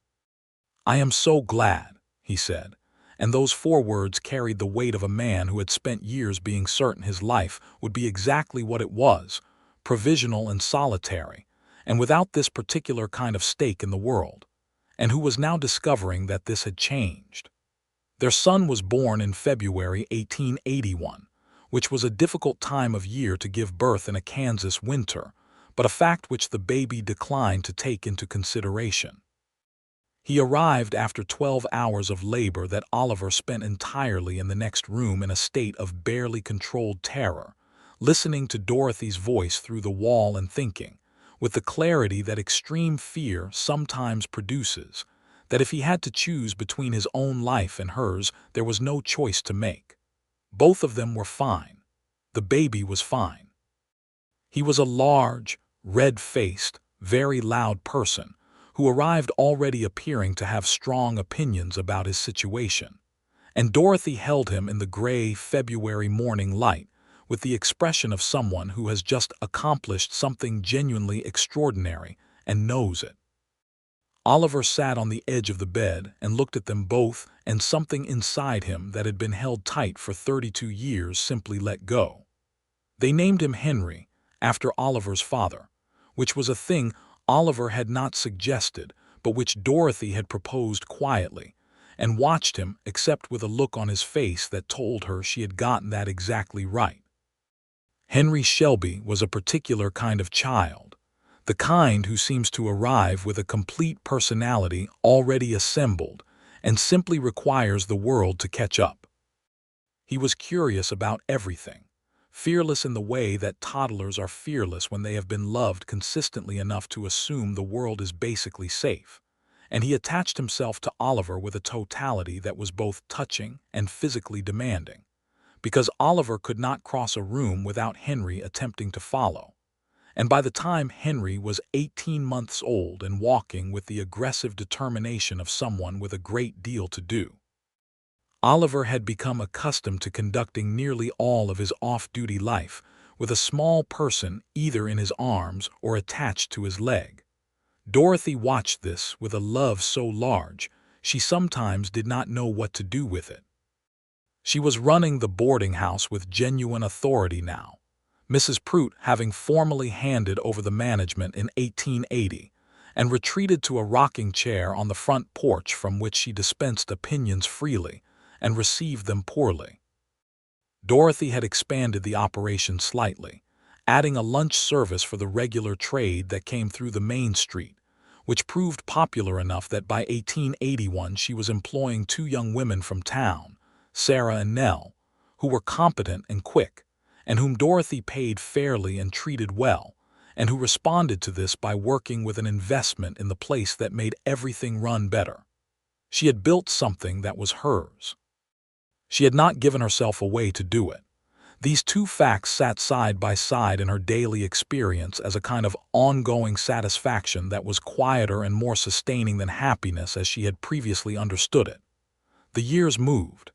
"I am so glad," he said, and those 4 words carried the weight of a man who had spent years being certain his life would be exactly what it was, provisional and solitary, and without this particular kind of stake in the world, and who was now discovering that this had changed. Their son was born in February 1881, which was a difficult time of year to give birth in a Kansas winter, but a fact which the baby declined to take into consideration. He arrived after 12 hours of labor that Oliver spent entirely in the next room in a state of barely controlled terror, listening to Dorothy's voice through the wall and thinking, with the clarity that extreme fear sometimes produces, that if he had to choose between his own life and hers, there was no choice to make. Both of them were fine. The baby was fine. He was a large, red-faced, very loud person who arrived already appearing to have strong opinions about his situation, and Dorothy held him in the gray February morning light with the expression of someone who has just accomplished something genuinely extraordinary and knows it. Oliver sat on the edge of the bed and looked at them both, and something inside him that had been held tight for 32 years simply let go. They named him Henry, after Oliver's father, which was a thing Oliver had not suggested, but which Dorothy had proposed quietly, and watched him accept with a look on his face that told her she had gotten that exactly right. Henry Shelby was a particular kind of child, the kind who seems to arrive with a complete personality already assembled and simply requires the world to catch up. He was curious about everything, fearless in the way that toddlers are fearless when they have been loved consistently enough to assume the world is basically safe, and he attached himself to Oliver with a totality that was both touching and physically demanding, because Oliver could not cross a room without Henry attempting to follow. And by the time Henry was 18 months old and walking with the aggressive determination of someone with a great deal to do, Oliver had become accustomed to conducting nearly all of his off-duty life with a small person either in his arms or attached to his leg. Dorothy watched this with a love so large she sometimes did not know what to do with it. She was running the boarding house with genuine authority now, Mrs. Prout having formally handed over the management in 1880 and retreated to a rocking chair on the front porch from which she dispensed opinions freely and received them poorly. Dorothy had expanded the operation slightly, adding a lunch service for the regular trade that came through the main street, which proved popular enough that by 1881 she was employing 2 young women from town, Sarah and Nell, who were competent and quick, and whom Dorothy paid fairly and treated well, and who responded to this by working with an investment in the place that made everything run better. She had built something that was hers. She had not given herself away to do it. These 2 facts sat side by side in her daily experience as a kind of ongoing satisfaction that was quieter and more sustaining than happiness as she had previously understood it. The years moved.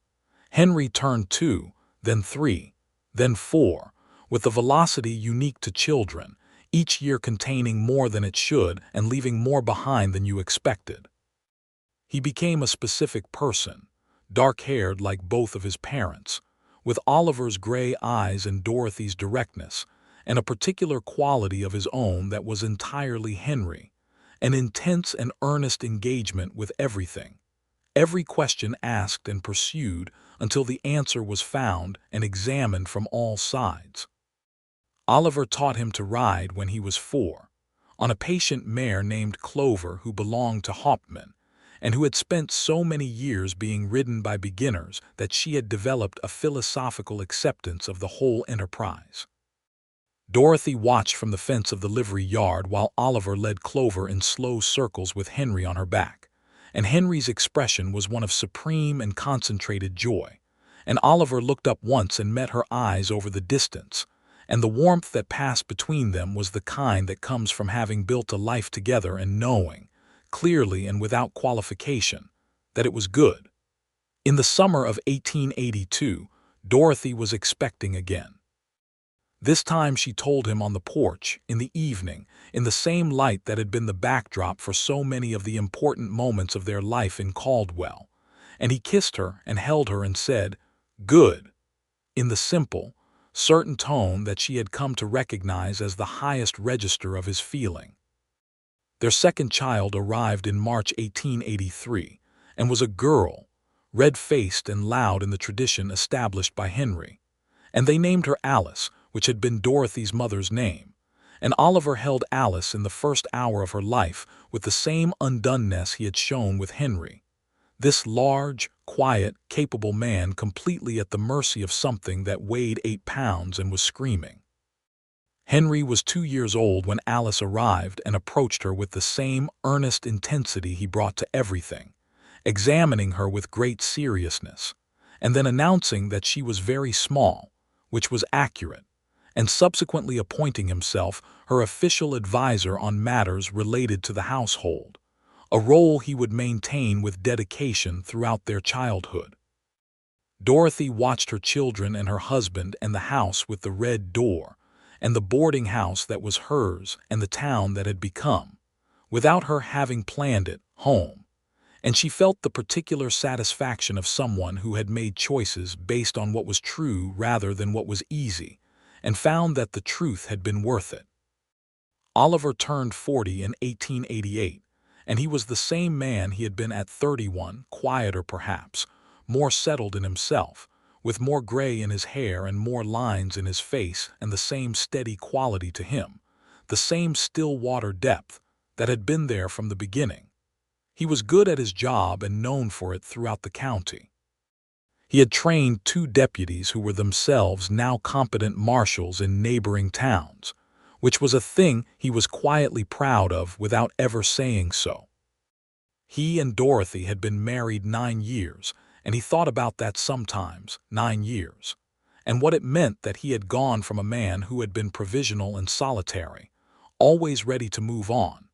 Henry turned 2, then 3, then 4, with the velocity unique to children, each year containing more than it should and leaving more behind than you expected. He became a specific person, dark-haired like both of his parents, with Oliver's gray eyes and Dorothy's directness, and a particular quality of his own that was entirely Henry, an intense and earnest engagement with everything. Every question asked and pursued until the answer was found and examined from all sides. Oliver taught him to ride when he was 4, on a patient mare named Clover who belonged to Hauptmann, and who had spent so many years being ridden by beginners that she had developed a philosophical acceptance of the whole enterprise. Dorothy watched from the fence of the livery yard while Oliver led Clover in slow circles with Henry on her back, and Henry's expression was one of supreme and concentrated joy, and Oliver looked up once and met her eyes over the distance, and the warmth that passed between them was the kind that comes from having built a life together and knowing, clearly and without qualification, that it was good. In the summer of 1882, Dorothy was expecting again. This time she told him on the porch, in the evening, in the same light that had been the backdrop for so many of the important moments of their life in Caldwell, and he kissed her and held her and said, "Good," in the simple, certain tone that she had come to recognize as the highest register of his feeling. Their second child arrived in March 1883, and was a girl, red-faced and loud in the tradition established by Henry, and they named her Alice, which had been Dorothy's mother's name, and Oliver held Alice in the first hour of her life with the same undoneness he had shown with Henry. This large, quiet, capable man completely at the mercy of something that weighed 8 pounds and was screaming. Henry was 2 years old when Alice arrived and approached her with the same earnest intensity he brought to everything, examining her with great seriousness, and then announcing that she was very small, which was accurate, and subsequently appointing himself her official advisor on matters related to the household, a role he would maintain with dedication throughout their childhood. Dorothy watched her children and her husband and the house with the red door, and the boarding house that was hers and the town that had become, without her having planned it, home, and she felt the particular satisfaction of someone who had made choices based on what was true rather than what was easy, and found that the truth had been worth it. Oliver turned 40 in 1888, and he was the same man he had been at 31, quieter perhaps, more settled in himself, with more gray in his hair and more lines in his face and the same steady quality to him, the same still water depth that had been there from the beginning. He was good at his job and known for it throughout the county. He had trained 2 deputies who were themselves now competent marshals in neighboring towns, which was a thing he was quietly proud of without ever saying so. He and Dorothy had been married 9 years, and he thought about that sometimes, 9 years, and what it meant that he had gone from a man who had been provisional and solitary, always ready to move on,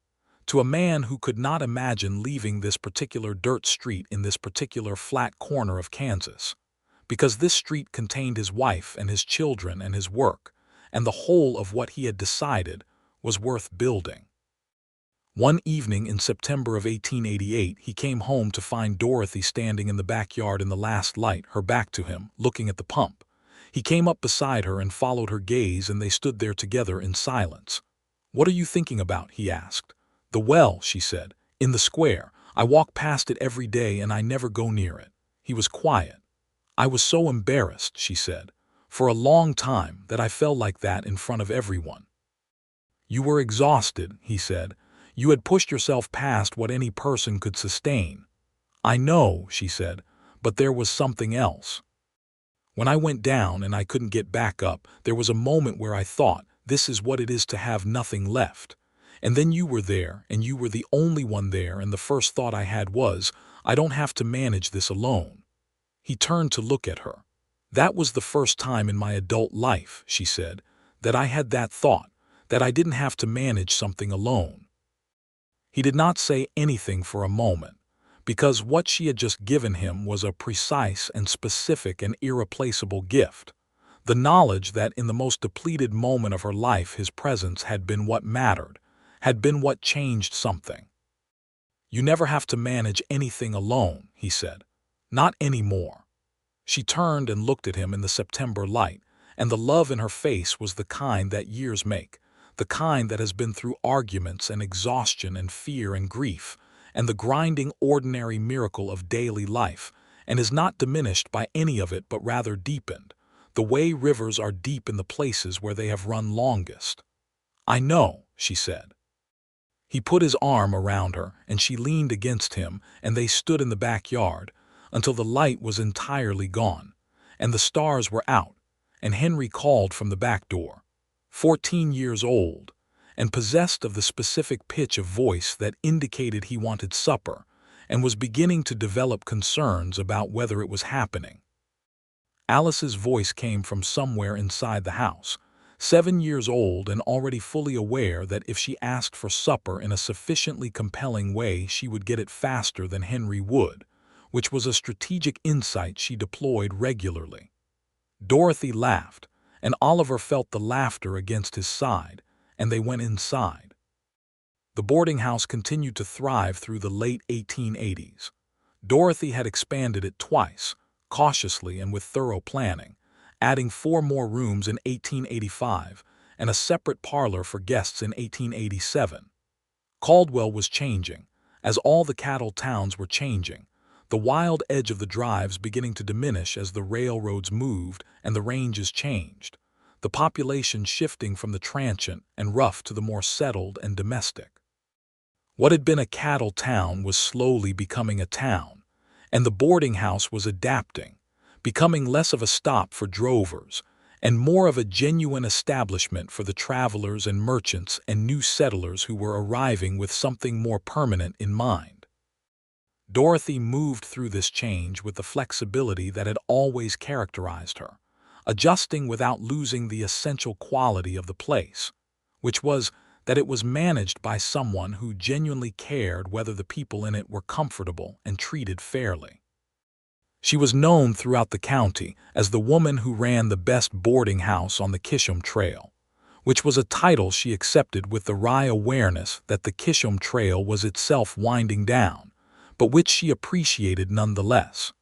to a man who could not imagine leaving this particular dirt street in this particular flat corner of Kansas, because this street contained his wife and his children and his work, and the whole of what he had decided was worth building. One evening in September of 1888, he came home to find Dorothy standing in the backyard in the last light, her back to him, looking at the pump. He came up beside her and followed her gaze, and they stood there together in silence. "What are you thinking about?" he asked. "The well," she said, "in the square. I walk past it every day and I never go near it." He was quiet. "I was so embarrassed," she said, "for a long time that I felt like that in front of everyone." "You were exhausted," he said. "You had pushed yourself past what any person could sustain." "I know," she said, "but there was something else. When I went down and I couldn't get back up, there was a moment where I thought, this is what it is to have nothing left. And then you were there, and you were the only one there, and the first thought I had was, I don't have to manage this alone." He turned to look at her. "That was the first time in my adult life," she said, "that I had that thought, that I didn't have to manage something alone." He did not say anything for a moment, because what she had just given him was a precise and specific and irreplaceable gift, The knowledge that in the most depleted moment of her life his presence had been what mattered, had been what changed something. "You never have to manage anything alone," he said. "Not anymore." She turned and looked at him in the September light, and the love in her face was the kind that years make, the kind that has been through arguments and exhaustion and fear and grief, and the grinding ordinary miracle of daily life, and is not diminished by any of it but rather deepened, the way rivers are deep in the places where they have run longest. "I know," she said. He put his arm around her, and she leaned against him, and they stood in the backyard until the light was entirely gone, and the stars were out, and Henry called from the back door, 14 years old, and possessed of the specific pitch of voice that indicated he wanted supper, and was beginning to develop concerns about whether it was happening. Alice's voice came from somewhere inside the house, 7 years old and already fully aware that if she asked for supper in a sufficiently compelling way she would get it faster than Henry would, which was a strategic insight she deployed regularly. Dorothy laughed, and Oliver felt the laughter against his side, and they went inside. The boarding house continued to thrive through the late 1880s. Dorothy had expanded it twice, cautiously and with thorough planning, adding 4 more rooms in 1885 and a separate parlor for guests in 1887. Caldwell was changing, as all the cattle towns were changing, the wild edge of the drives beginning to diminish as the railroads moved and the ranges changed, the population shifting from the transient and rough to the more settled and domestic. What had been a cattle town was slowly becoming a town, and the boarding house was adapting, becoming less of a stop for drovers and more of a genuine establishment for the travelers and merchants and new settlers who were arriving with something more permanent in mind. Dorothy moved through this change with the flexibility that had always characterized her, adjusting without losing the essential quality of the place, which was that it was managed by someone who genuinely cared whether the people in it were comfortable and treated fairly. She was known throughout the county as the woman who ran the best boarding house on the Kisham Trail, which was a title she accepted with the wry awareness that the Kisham Trail was itself winding down, but which she appreciated nonetheless.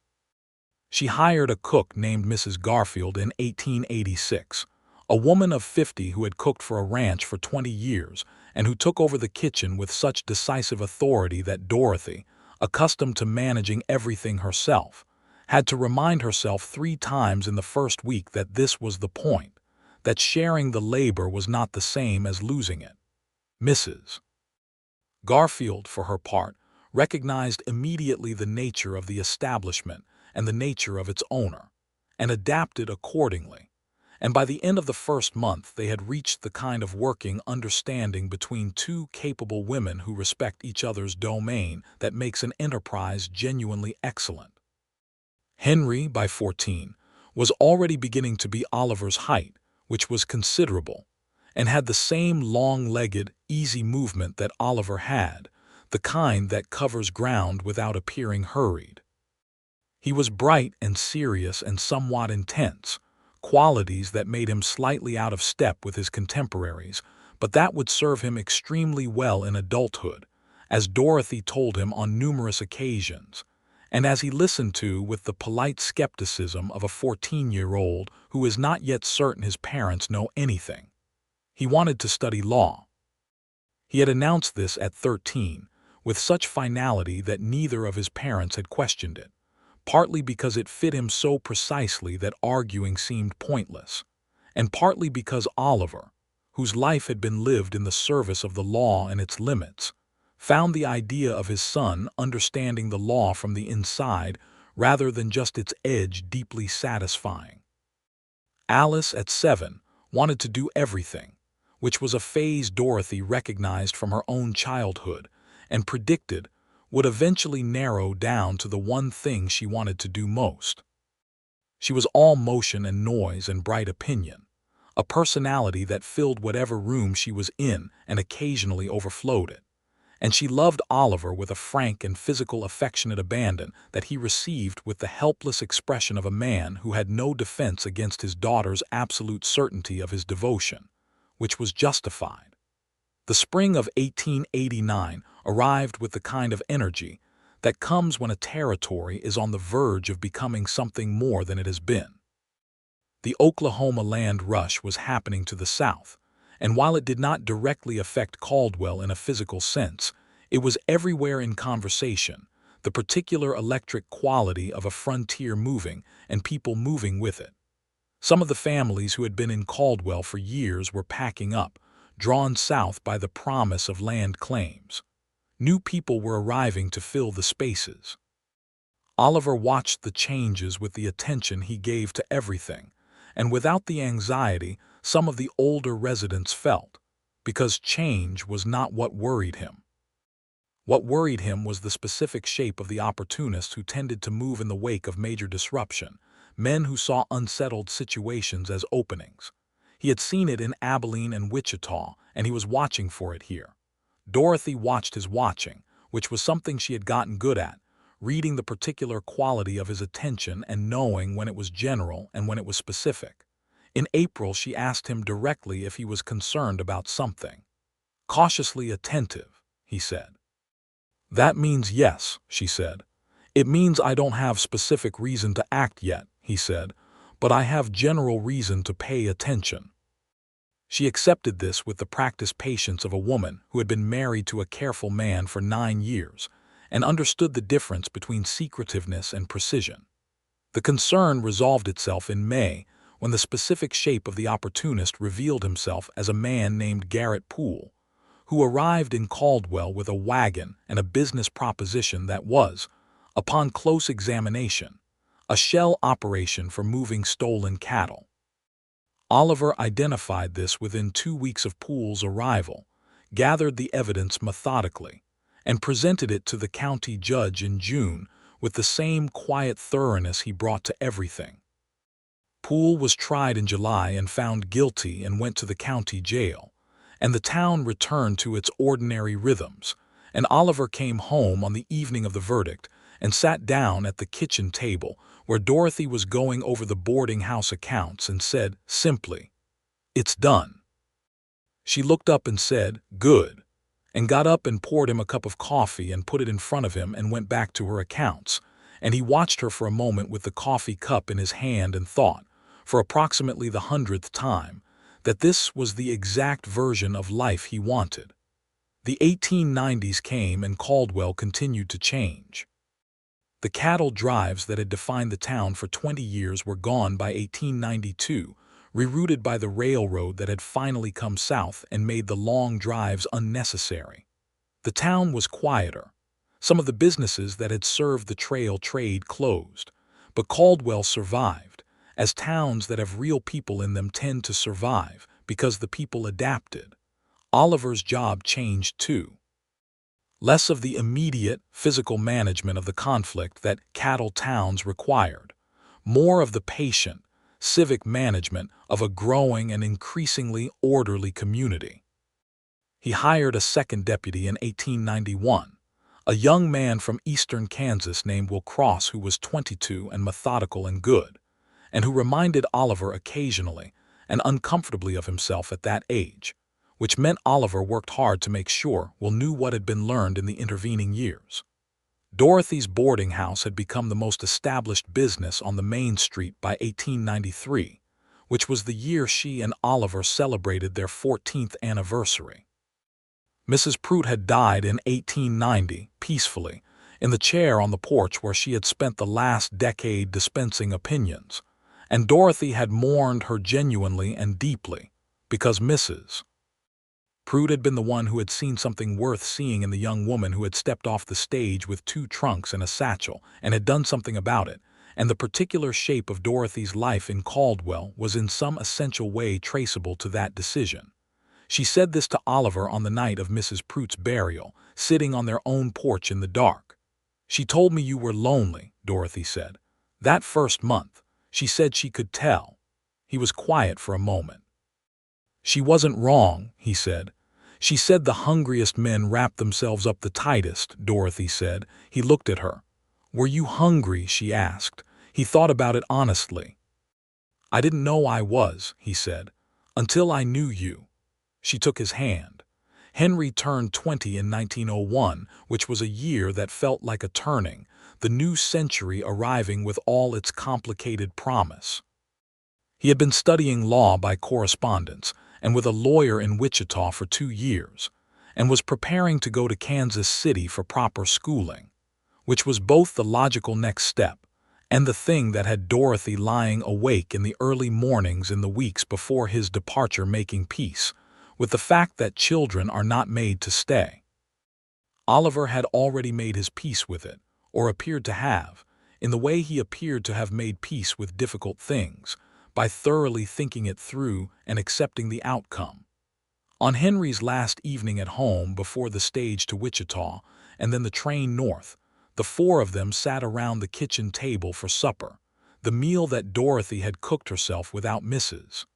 She hired a cook named Mrs. Garfield in 1886, a woman of 50 who had cooked for a ranch for 20 years and who took over the kitchen with such decisive authority that Dorothy, accustomed to managing everything herself, had to remind herself 3 times in the first week that this was the point, that sharing the labor was not the same as losing it. Mrs. Garfield, for her part, recognized immediately the nature of the establishment and the nature of its owner, and adapted accordingly. And by the end of the first month they had reached the kind of working understanding between 2 capable women who respect each other's domain that makes an enterprise genuinely excellent. Henry, by 14, was already beginning to be Oliver's height, which was considerable, and had the same long-legged, easy movement that Oliver had, the kind that covers ground without appearing hurried. He was bright and serious and somewhat intense, qualities that made him slightly out of step with his contemporaries, but that would serve him extremely well in adulthood, as Dorothy told him on numerous occasions, and as he listened to with the polite skepticism of a 14-year-old who is not yet certain his parents know anything. He wanted to study law. He had announced this at 13, with such finality that neither of his parents had questioned it, partly because it fit him so precisely that arguing seemed pointless, and partly because Oliver, whose life had been lived in the service of the law and its limits, found the idea of his son understanding the law from the inside rather than just its edge deeply satisfying. Alice, at 7, wanted to do everything, which was a phase Dorothy recognized from her own childhood and predicted would eventually narrow down to the one thing she wanted to do most. She was all motion and noise and bright opinion, a personality that filled whatever room she was in and occasionally overflowed it, and she loved Oliver with a frank and physical affectionate abandon that he received with the helpless expression of a man who had no defense against his daughter's absolute certainty of his devotion, which was justified. The spring of 1889 arrived with the kind of energy that comes when a territory is on the verge of becoming something more than it has been. The Oklahoma land rush was happening to the south, and while it did not directly affect Caldwell in a physical sense, it was everywhere in conversation, the particular electric quality of a frontier moving and people moving with it. Some of the families who had been in Caldwell for years were packing up, drawn south by the promise of land claims. New people were arriving to fill the spaces. Oliver watched the changes with the attention he gave to everything, and without the anxiety some of the older residents felt, because change was not what worried him. What worried him was the specific shape of the opportunists who tended to move in the wake of major disruption, men who saw unsettled situations as openings. He had seen it in Abilene and Wichita, and he was watching for it here. Dorothy watched his watching, which was something she had gotten good at, reading the particular quality of his attention and knowing when it was general and when it was specific. In April, she asked him directly if he was concerned about something. "Cautiously attentive," he said. "That means yes," she said. "It means I don't have specific reason to act yet," he said, "but I have general reason to pay attention." She accepted this with the practiced patience of a woman who had been married to a careful man for 9 years and understood the difference between secretiveness and precision. The concern resolved itself in May when the specific shape of the opportunist revealed himself as a man named Garrett Poole, who arrived in Caldwell with a wagon and a business proposition that was, upon close examination, a shell operation for moving stolen cattle. Oliver identified this within 2 weeks of Poole's arrival, gathered the evidence methodically, and presented it to the county judge in June with the same quiet thoroughness he brought to everything. Poole was tried in July and found guilty and went to the county jail, and the town returned to its ordinary rhythms, and Oliver came home on the evening of the verdict and sat down at the kitchen table where Dorothy was going over the boarding house accounts and said simply, "It's done." She looked up and said, "Good," and got up and poured him a cup of coffee and put it in front of him and went back to her accounts, and he watched her for a moment with the coffee cup in his hand and thought, for approximately the 100th time, that this was the exact version of life he wanted. The 1890s came and Caldwell continued to change. The cattle drives that had defined the town for 20 years were gone by 1892, rerouted by the railroad that had finally come south and made the long drives unnecessary. The town was quieter. Some of the businesses that had served the trail trade closed, but Caldwell survived, as towns that have real people in them tend to survive because the people adapted. Oliver's job changed too. Less of the immediate, physical management of the conflict that cattle towns required, more of the patient, civic management of a growing and increasingly orderly community. He hired a second deputy in 1891, a young man from eastern Kansas named Will Cross who was 22 and methodical and good, and who reminded Oliver occasionally and uncomfortably of himself at that age, which meant Oliver worked hard to make sure Will knew what had been learned in the intervening years. Dorothy's boarding house had become the most established business on the main street by 1893, which was the year she and Oliver celebrated their 14th anniversary. Mrs. Pruitt had died in 1890, peacefully, in the chair on the porch where she had spent the last decade dispensing opinions, and Dorothy had mourned her genuinely and deeply, because Mrs. Pruitt had been the one who had seen something worth seeing in the young woman who had stepped off the stage with 2 trunks and a satchel and had done something about it, and the particular shape of Dorothy's life in Caldwell was in some essential way traceable to that decision. She said this to Oliver on the night of Mrs. Pruitt's burial, sitting on their own porch in the dark. "She told me you were lonely," Dorothy said. "That first month. She said she could tell." He was quiet for a moment. "She wasn't wrong," he said. She said the hungriest men wrap themselves up the tightest, Dorothy said. He looked at her. Were you hungry? She asked. He thought about it honestly. I didn't know I was, he said, until I knew you. She took his hand. Henry turned 20 in 1901, which was a year that felt like a turning, the new century arriving with all its complicated promise. He had been studying law by correspondence and with a lawyer in Wichita for 2 years, and was preparing to go to Kansas City for proper schooling, which was both the logical next step and the thing that had Dorothy lying awake in the early mornings in the weeks before his departure, making peace with the fact that children are not made to stay. Oliver had already made his peace with it, or appeared to have, in the way he appeared to have made peace with difficult things, by thoroughly thinking it through and accepting the outcome. On Henry's last evening at home before the stage to Wichita and then the train north, the four of them sat around the kitchen table for supper, the meal that Dorothy had cooked herself without Mrs.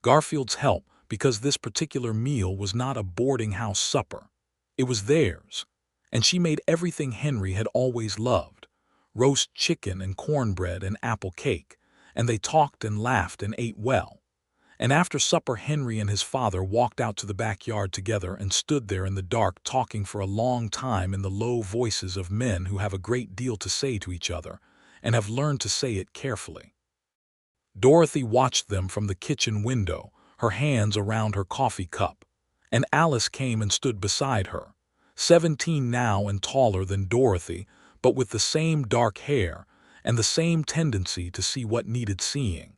Garfield's help, because this particular meal was not a boarding house supper. It was theirs, and she made everything Henry had always loved, roast chicken and cornbread and apple cake, and they talked and laughed and ate well. And after supper Henry and his father walked out to the backyard together and stood there in the dark talking for a long time in the low voices of men who have a great deal to say to each other and have learned to say it carefully. Dorothy watched them from the kitchen window, her hands around her coffee cup, and Alice came and stood beside her, 17 now and taller than Dorothy, but with the same dark hair and the same tendency to see what needed seeing.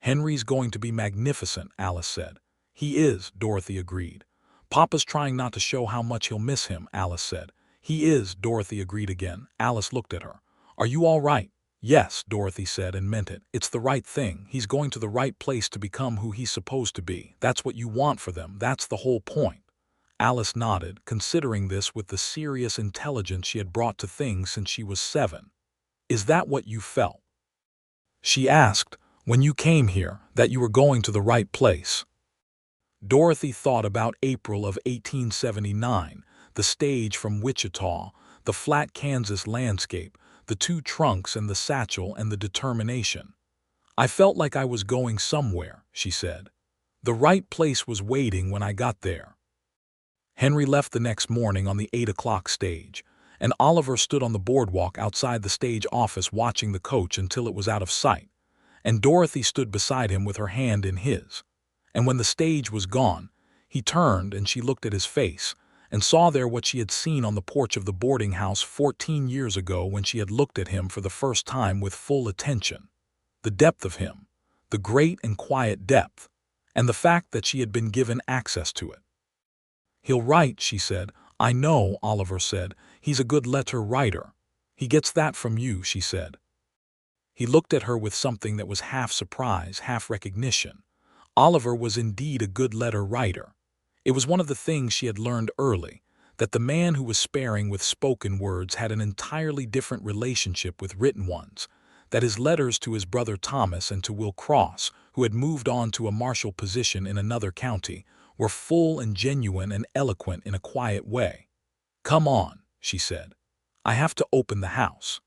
Henry's going to be magnificent, Alice said. He is, Dorothy agreed. Papa's trying not to show how much he'll miss him, Alice said. He is, Dorothy agreed again. Alice looked at her. Are you all right? Yes, Dorothy said and meant it. It's the right thing. He's going to the right place to become who he's supposed to be. That's what you want for them. That's the whole point. Alice nodded, considering this with the serious intelligence she had brought to things since she was 7. Is that what you felt? She asked. When you came here, that you were going to the right place. Dorothy thought about April of 1879, the stage from Wichita, the flat Kansas landscape, the 2 trunks and the satchel and the determination. I felt like I was going somewhere, she said. The right place was waiting when I got there. Henry left the next morning on the 8 o'clock stage, and Oliver stood on the boardwalk outside the stage office watching the coach until it was out of sight. And Dorothy stood beside him with her hand in his. And when the stage was gone, he turned and she looked at his face, and saw there what she had seen on the porch of the boarding house 14 years ago when she had looked at him for the first time with full attention. The depth of him, the great and quiet depth, and the fact that she had been given access to it. He'll write, she said. I know, Oliver said. He's a good letter writer. He gets that from you, she said. He looked at her with something that was half surprise, half recognition. Oliver was indeed a good letter writer. It was one of the things she had learned early, that the man who was sparing with spoken words had an entirely different relationship with written ones, that his letters to his brother Thomas and to Will Cross, who had moved on to a marshal position in another county, were full and genuine and eloquent in a quiet way. Come on, she said. I have to open the house.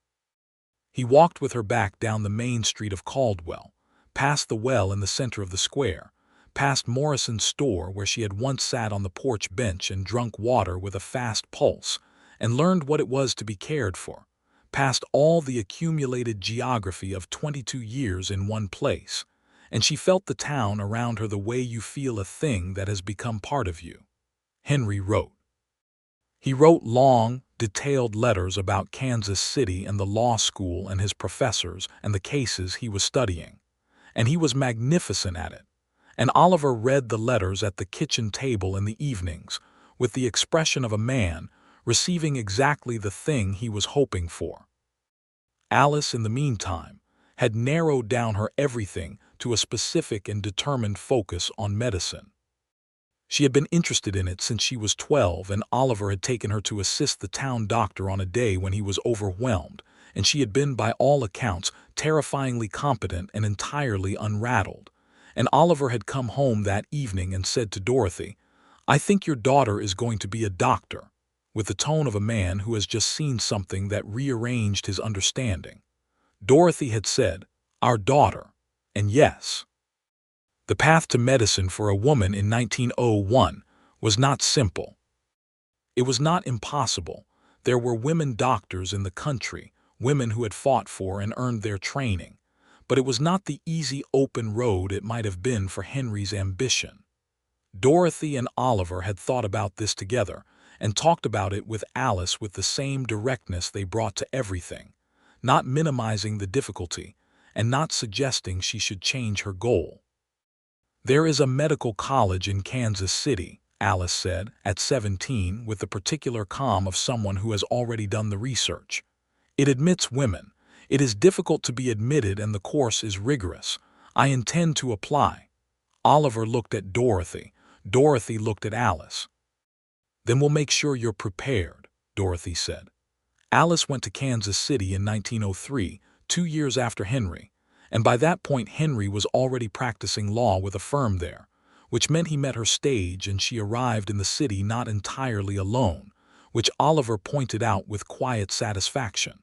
He walked with her back down the main street of Caldwell, past the well in the center of the square, past Morrison's store where she had once sat on the porch bench and drunk water with a fast pulse and learned what it was to be cared for, past all the accumulated geography of 22 years in one place, and she felt the town around her the way you feel a thing that has become part of you. Henry wrote. He wrote long, detailed letters about Kansas City and the law school and his professors and the cases he was studying, and he was magnificent at it. And Oliver read the letters at the kitchen table in the evenings with the expression of a man receiving exactly the thing he was hoping for. Alice, in the meantime, had narrowed down her everything to a specific and determined focus on medicine. She had been interested in it since she was 12, and Oliver had taken her to assist the town doctor on a day when he was overwhelmed, and she had been, by all accounts, terrifyingly competent and entirely unrattled. And Oliver had come home that evening and said to Dorothy, I think your daughter is going to be a doctor, with the tone of a man who has just seen something that rearranged his understanding. Dorothy had said, "Our daughter," and yes. The path to medicine for a woman in 1901 was not simple. It was not impossible. There were women doctors in the country, women who had fought for and earned their training, but it was not the easy open road it might have been for Henry's ambition. Dorothy and Oliver had thought about this together and talked about it with Alice with the same directness they brought to everything, not minimizing the difficulty and not suggesting she should change her goal. "There is a medical college in Kansas City," Alice said, at 17, with the particular calm of someone who has already done the research. "It admits women. It is difficult to be admitted and the course is rigorous. I intend to apply." Oliver looked at Dorothy. Dorothy looked at Alice. "Then we'll make sure you're prepared," Dorothy said. Alice went to Kansas City in 1903, 2 years after Henry, and by that point Henry was already practicing law with a firm there, which meant he met her stage and she arrived in the city not entirely alone, which Oliver pointed out with quiet satisfaction.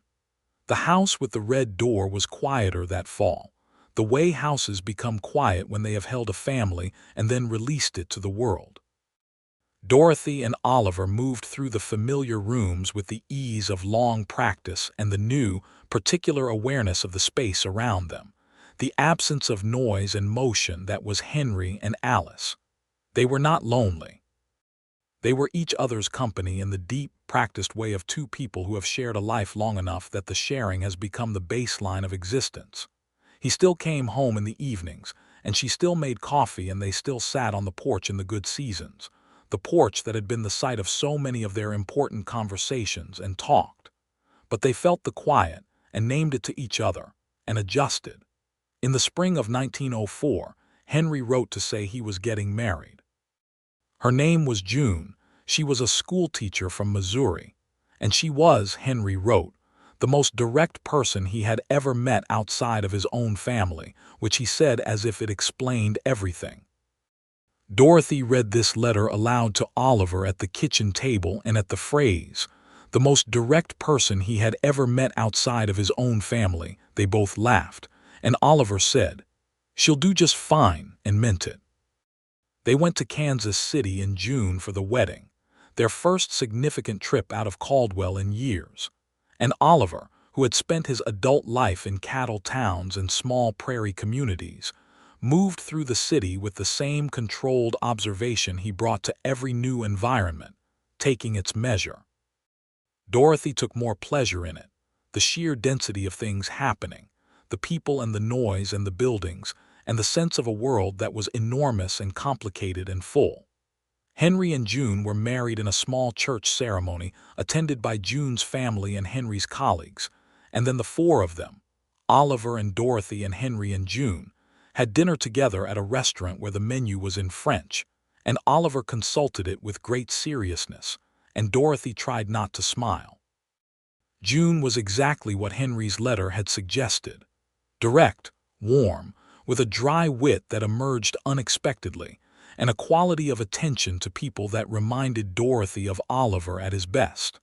The house with the red door was quieter that fall, the way houses become quiet when they have held a family and then released it to the world. Dorothy and Oliver moved through the familiar rooms with the ease of long practice and the new, particular awareness of the space around them, the absence of noise and motion that was Henry and Alice. They were not lonely. They were each other's company in the deep, practiced way of two people who have shared a life long enough that the sharing has become the baseline of existence. He still came home in the evenings, and she still made coffee, and they still sat on the porch in the good seasons, the porch that had been the site of so many of their important conversations, and talked. But they felt the quiet, and named it to each other, and adjusted. In the spring of 1904, Henry wrote to say he was getting married. Her name was June. She was a schoolteacher from Missouri, and she was, Henry wrote, the most direct person he had ever met outside of his own family, which he said as if it explained everything. Dorothy read this letter aloud to Oliver at the kitchen table, and at the phrase, "the most direct person he had ever met outside of his own family," they both laughed, and Oliver said, "She'll do just fine," and meant it. They went to Kansas City in June for the wedding, their first significant trip out of Caldwell in years. And Oliver, who had spent his adult life in cattle towns and small prairie communities, moved through the city with the same controlled observation he brought to every new environment, taking its measure. Dorothy took more pleasure in it, the sheer density of things happening, the people and the noise and the buildings, and the sense of a world that was enormous and complicated and full. Henry and June were married in a small church ceremony attended by June's family and Henry's colleagues, and then the four of them, Oliver and Dorothy and Henry and June, had dinner together at a restaurant where the menu was in French, and Oliver consulted it with great seriousness, and Dorothy tried not to smile. June was exactly what Henry's letter had suggested, direct, warm, with a dry wit that emerged unexpectedly, and a quality of attention to people that reminded Dorothy of Oliver at his best.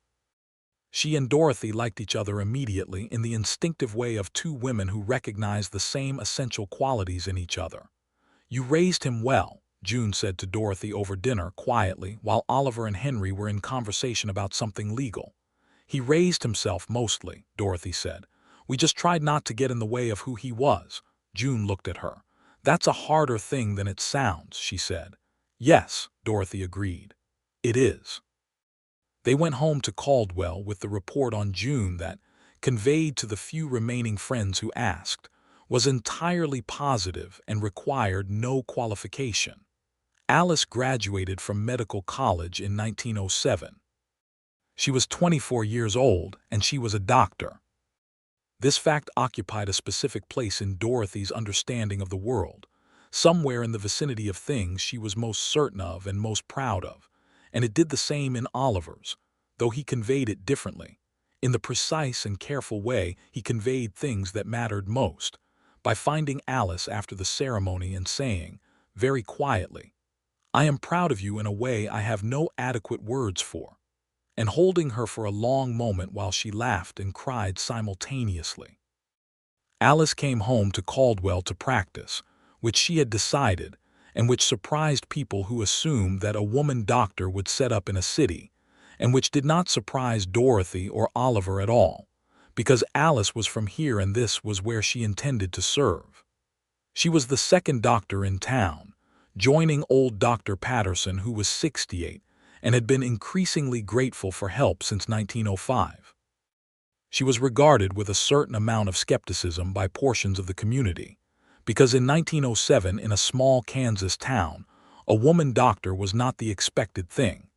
She and Dorothy liked each other immediately in the instinctive way of two women who recognize the same essential qualities in each other. "You raised him well," June said to Dorothy over dinner quietly while Oliver and Henry were in conversation about something legal. "He raised himself mostly," Dorothy said. "We just tried not to get in the way of who he was." June looked at her. "That's a harder thing than it sounds," she said. "Yes," Dorothy agreed. "It is." They went home to Caldwell with the report on June that, conveyed to the few remaining friends who asked, was entirely positive and required no qualification. Alice graduated from medical college in 1907. She was 24 years old, and she was a doctor. This fact occupied a specific place in Dorothy's understanding of the world, somewhere in the vicinity of things she was most certain of and most proud of, and it did the same in Oliver's, though he conveyed it differently. In the precise and careful way he conveyed things that mattered most, by finding Alice after the ceremony and saying, very quietly, I am proud of you in a way I have no adequate words for," and holding her for a long moment while she laughed and cried simultaneously. Alice came home to Caldwell to practice, which she had decided, and which surprised people who assumed that a woman doctor would set up in a city, and which did not surprise Dorothy or Oliver at all, because Alice was from here and this was where she intended to serve. She was the second doctor in town, joining old Dr. Patterson, who was 68 and had been increasingly grateful for help since 1905. She was regarded with a certain amount of skepticism by portions of the community, because in 1907 in a small Kansas town, a woman doctor was not the expected thing.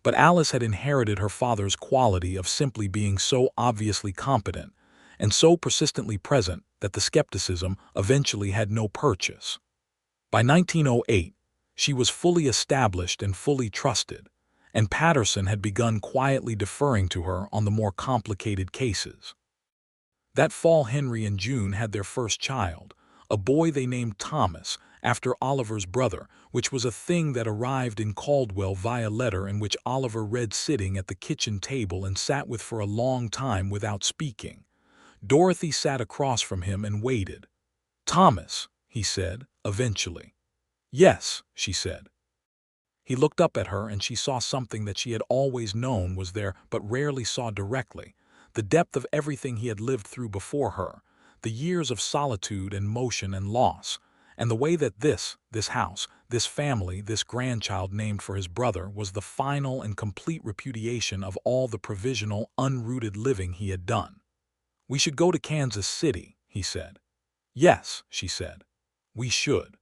But Alice had inherited her father's quality of simply being so obviously competent and so persistently present that the skepticism eventually had no purchase. By 1908, she was fully established and fully trusted, and Patterson had begun quietly deferring to her on the more complicated cases. That fall, Henry and June had their first child, a boy they named Thomas, after Oliver's brother, which was a thing that arrived in Caldwell via letter and which Oliver read sitting at the kitchen table and sat with for a long time without speaking. Dorothy sat across from him and waited. "Thomas," he said, eventually. "Yes," she said. He looked up at her and she saw something that she had always known was there but rarely saw directly, the depth of everything he had lived through before her, the years of solitude and motion and loss, and the way that this house, this family, this grandchild named for his brother was the final and complete repudiation of all the provisional, unrooted living he had done. "We should go to Kansas City," he said. "Yes," she said. "We should."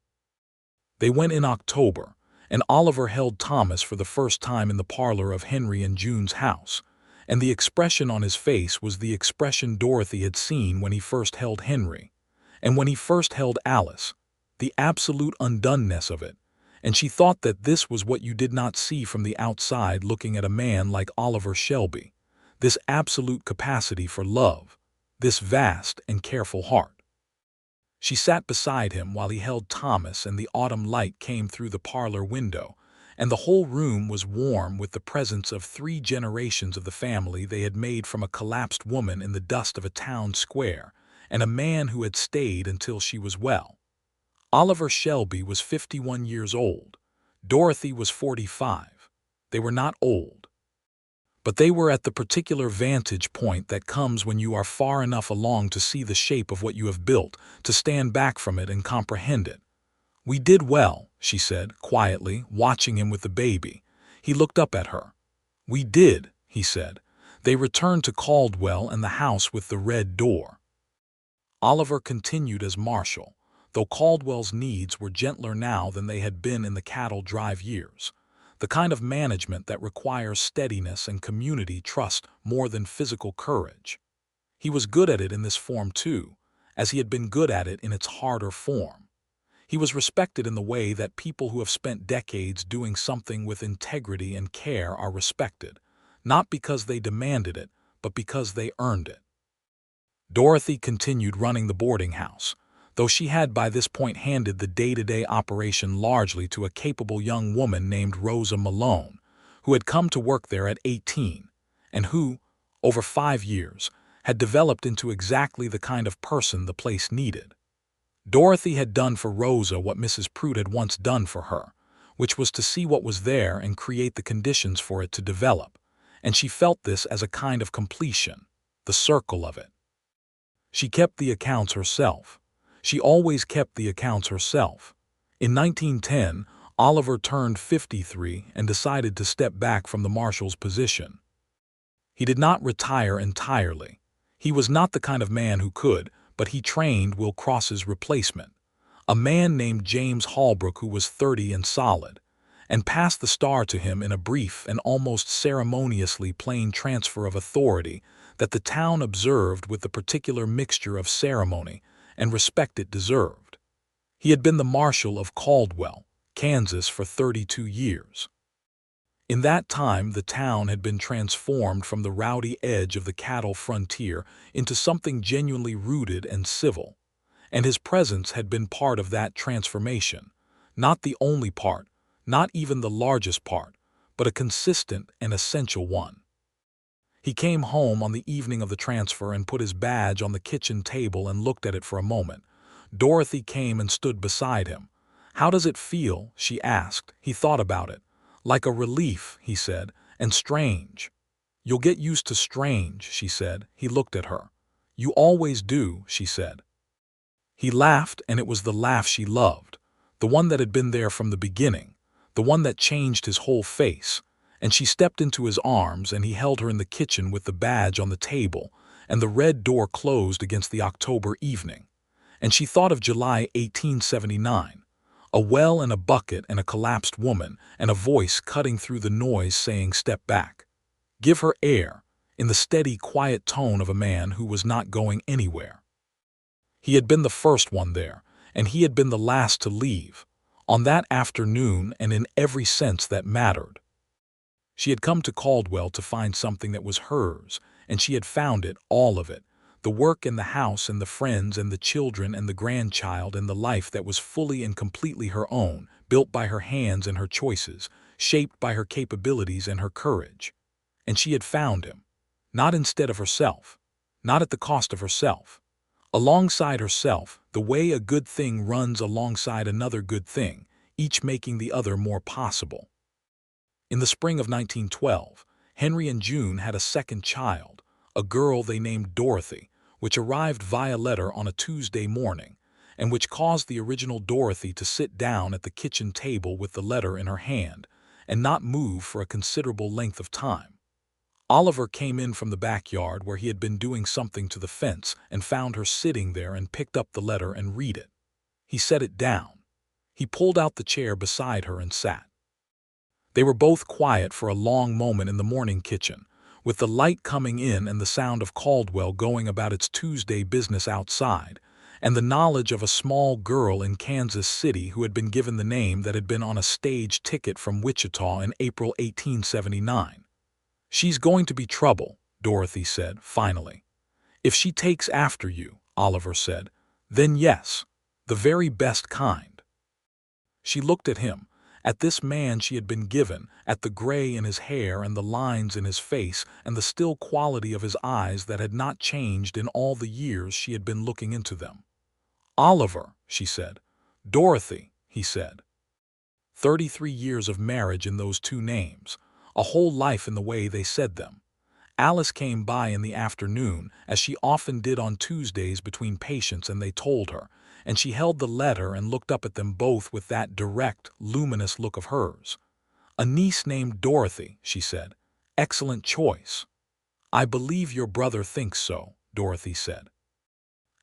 They went in October, and Oliver held Thomas for the first time in the parlor of Henry and June's house, and the expression on his face was the expression Dorothy had seen when he first held Henry, and when he first held Alice, the absolute undoneness of it, and she thought that this was what you did not see from the outside looking at a man like Oliver Shelby, this absolute capacity for love, this vast and careful heart. She sat beside him while he held Thomas, and the autumn light came through the parlor window, and the whole room was warm with the presence of 3 generations of the family they had made from a collapsed woman in the dust of a town square, and a man who had stayed until she was well. Oliver Shelby was 51 years old. Dorothy was 45. They were not old. But they were at the particular vantage point that comes when you are far enough along to see the shape of what you have built, to stand back from it and comprehend it. "We did well," she said, quietly, watching him with the baby. He looked up at her. "We did," he said. They returned to Caldwell and the house with the red door. Oliver continued as marshal, though Caldwell's needs were gentler now than they had been in the cattle drive years, the kind of management that requires steadiness and community trust more than physical courage. He was good at it in this form too, as he had been good at it in its harder form. He was respected in the way that people who have spent decades doing something with integrity and care are respected, not because they demanded it, but because they earned it. Dorothy continued running the boarding house, though she had by this point handed the day-to-day operation largely to a capable young woman named Rosa Malone, who had come to work there at 18, and who, over 5 years, had developed into exactly the kind of person the place needed. Dorothy had done for Rosa what Mrs. Pruitt had once done for her, which was to see what was there and create the conditions for it to develop, and she felt this as a kind of completion, the circle of it. She kept the accounts herself. She always kept the accounts herself. In 1910, Oliver turned 53 and decided to step back from the marshal's position. He did not retire entirely. He was not the kind of man who could, but he trained Will Cross's replacement, a man named James Holbrook who was 30 and solid, and passed the star to him in a brief and almost ceremoniously plain transfer of authority that the town observed with the particular mixture of ceremony and respect it deserved. He had been the marshal of Caldwell, Kansas for 32 years. In that time, the town had been transformed from the rowdy edge of the cattle frontier into something genuinely rooted and civil, and his presence had been part of that transformation, not the only part, not even the largest part, but a consistent and essential one. He came home on the evening of the transfer and put his badge on the kitchen table and looked at it for a moment. Dorothy came and stood beside him. "How does it feel?" she asked. He thought about it. "Like a relief," he said, "and strange." "You'll get used to strange," she said. He looked at her. "You always do," she said. He laughed, and it was the laugh she loved, the one that had been there from the beginning, the one that changed his whole face. And she stepped into his arms, and he held her in the kitchen with the badge on the table, and the red door closed against the October evening. And she thought of July 1879, a well and a bucket and a collapsed woman, and a voice cutting through the noise saying, "Step back. Give her air," in the steady, quiet tone of a man who was not going anywhere. He had been the first one there, and he had been the last to leave, on that afternoon and in every sense that mattered. She had come to Caldwell to find something that was hers, and she had found it, all of it. The work and the house and the friends and the children and the grandchild and the life that was fully and completely her own, built by her hands and her choices, shaped by her capabilities and her courage. And she had found him, not instead of herself, not at the cost of herself. Alongside herself, the way a good thing runs alongside another good thing, each making the other more possible. In the spring of 1912, Henry and June had a second child, a girl they named Dorothy, which arrived via letter on a Tuesday morning, and which caused the original Dorothy to sit down at the kitchen table with the letter in her hand, and not move for a considerable length of time. Oliver came in from the backyard where he had been doing something to the fence and found her sitting there and picked up the letter and read it. He set it down. He pulled out the chair beside her and sat. They were both quiet for a long moment in the morning kitchen, with the light coming in and the sound of Caldwell going about its Tuesday business outside, and the knowledge of a small girl in Kansas City who had been given the name that had been on a stage ticket from Wichita in April 1879. "She's going to be trouble," Dorothy said, finally. "If she takes after you," Oliver said, "then yes, the very best kind." She looked at him, at this man she had been given, at the gray in his hair and the lines in his face and the still quality of his eyes that had not changed in all the years she had been looking into them. "Oliver," she said. "Dorothy," he said. 33 years of marriage in those two names, a whole life in the way they said them. Alice came by in the afternoon, as she often did on Tuesdays between patients, and they told her, and she held the letter and looked up at them both with that direct, luminous look of hers. "A niece named Dorothy," she said. "Excellent choice." "I believe your brother thinks so," Dorothy said.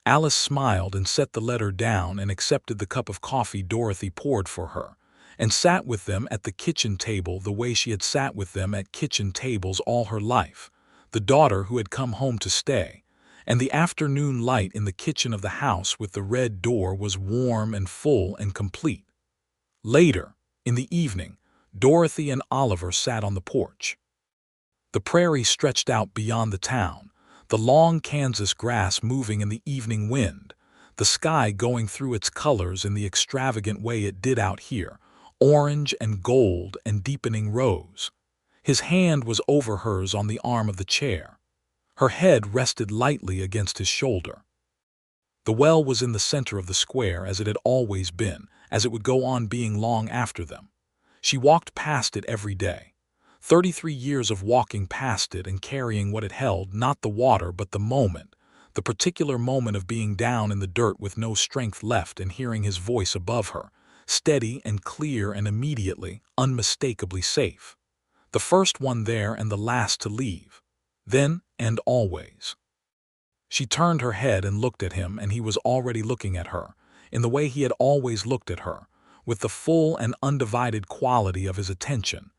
Alice smiled and set the letter down and accepted the cup of coffee Dorothy poured for her, and sat with them at the kitchen table the way she had sat with them at kitchen tables all her life, the daughter who had come home to stay, and the afternoon light in the kitchen of the house with the red door was warm and full and complete. Later, in the evening, Dorothy and Oliver sat on the porch. The prairie stretched out beyond the town, the long Kansas grass moving in the evening wind, the sky going through its colors in the extravagant way it did out here, orange and gold and deepening rose. His hand was over hers on the arm of the chair. Her head rested lightly against his shoulder. The well was in the center of the square, as it had always been, as it would go on being long after them. She walked past it every day. 33 years of walking past it and carrying what it held, not the water but the moment, the particular moment of being down in the dirt with no strength left and hearing his voice above her, steady and clear and immediately, unmistakably safe. The first one there and the last to leave. Then and always. She turned her head and looked at him, and he was already looking at her, in the way he had always looked at her, with the full and undivided quality of his attention,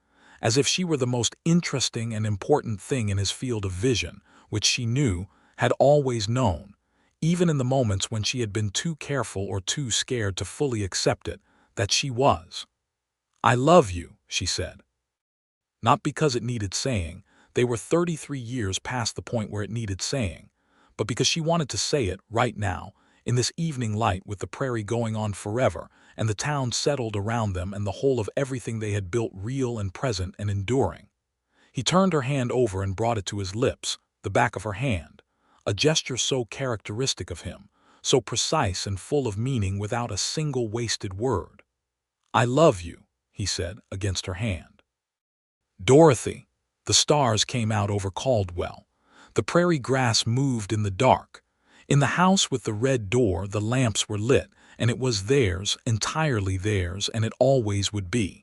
as if she were the most interesting and important thing in his field of vision, which she knew, had always known, even in the moments when she had been too careful or too scared to fully accept it, that she was. "I love you," she said. Not because it needed saying, they were 33 years past the point where it needed saying, but because she wanted to say it right now, in this evening light with the prairie going on forever, and the town settled around them and the whole of everything they had built real and present and enduring. He turned her hand over and brought it to his lips, the back of her hand, a gesture so characteristic of him, so precise and full of meaning without a single wasted word. "I love you," he said, against her hand. "Dorothy." The stars came out over Caldwell. The prairie grass moved in the dark. In the house with the red door, the lamps were lit, and it was theirs, entirely theirs, and it always would be.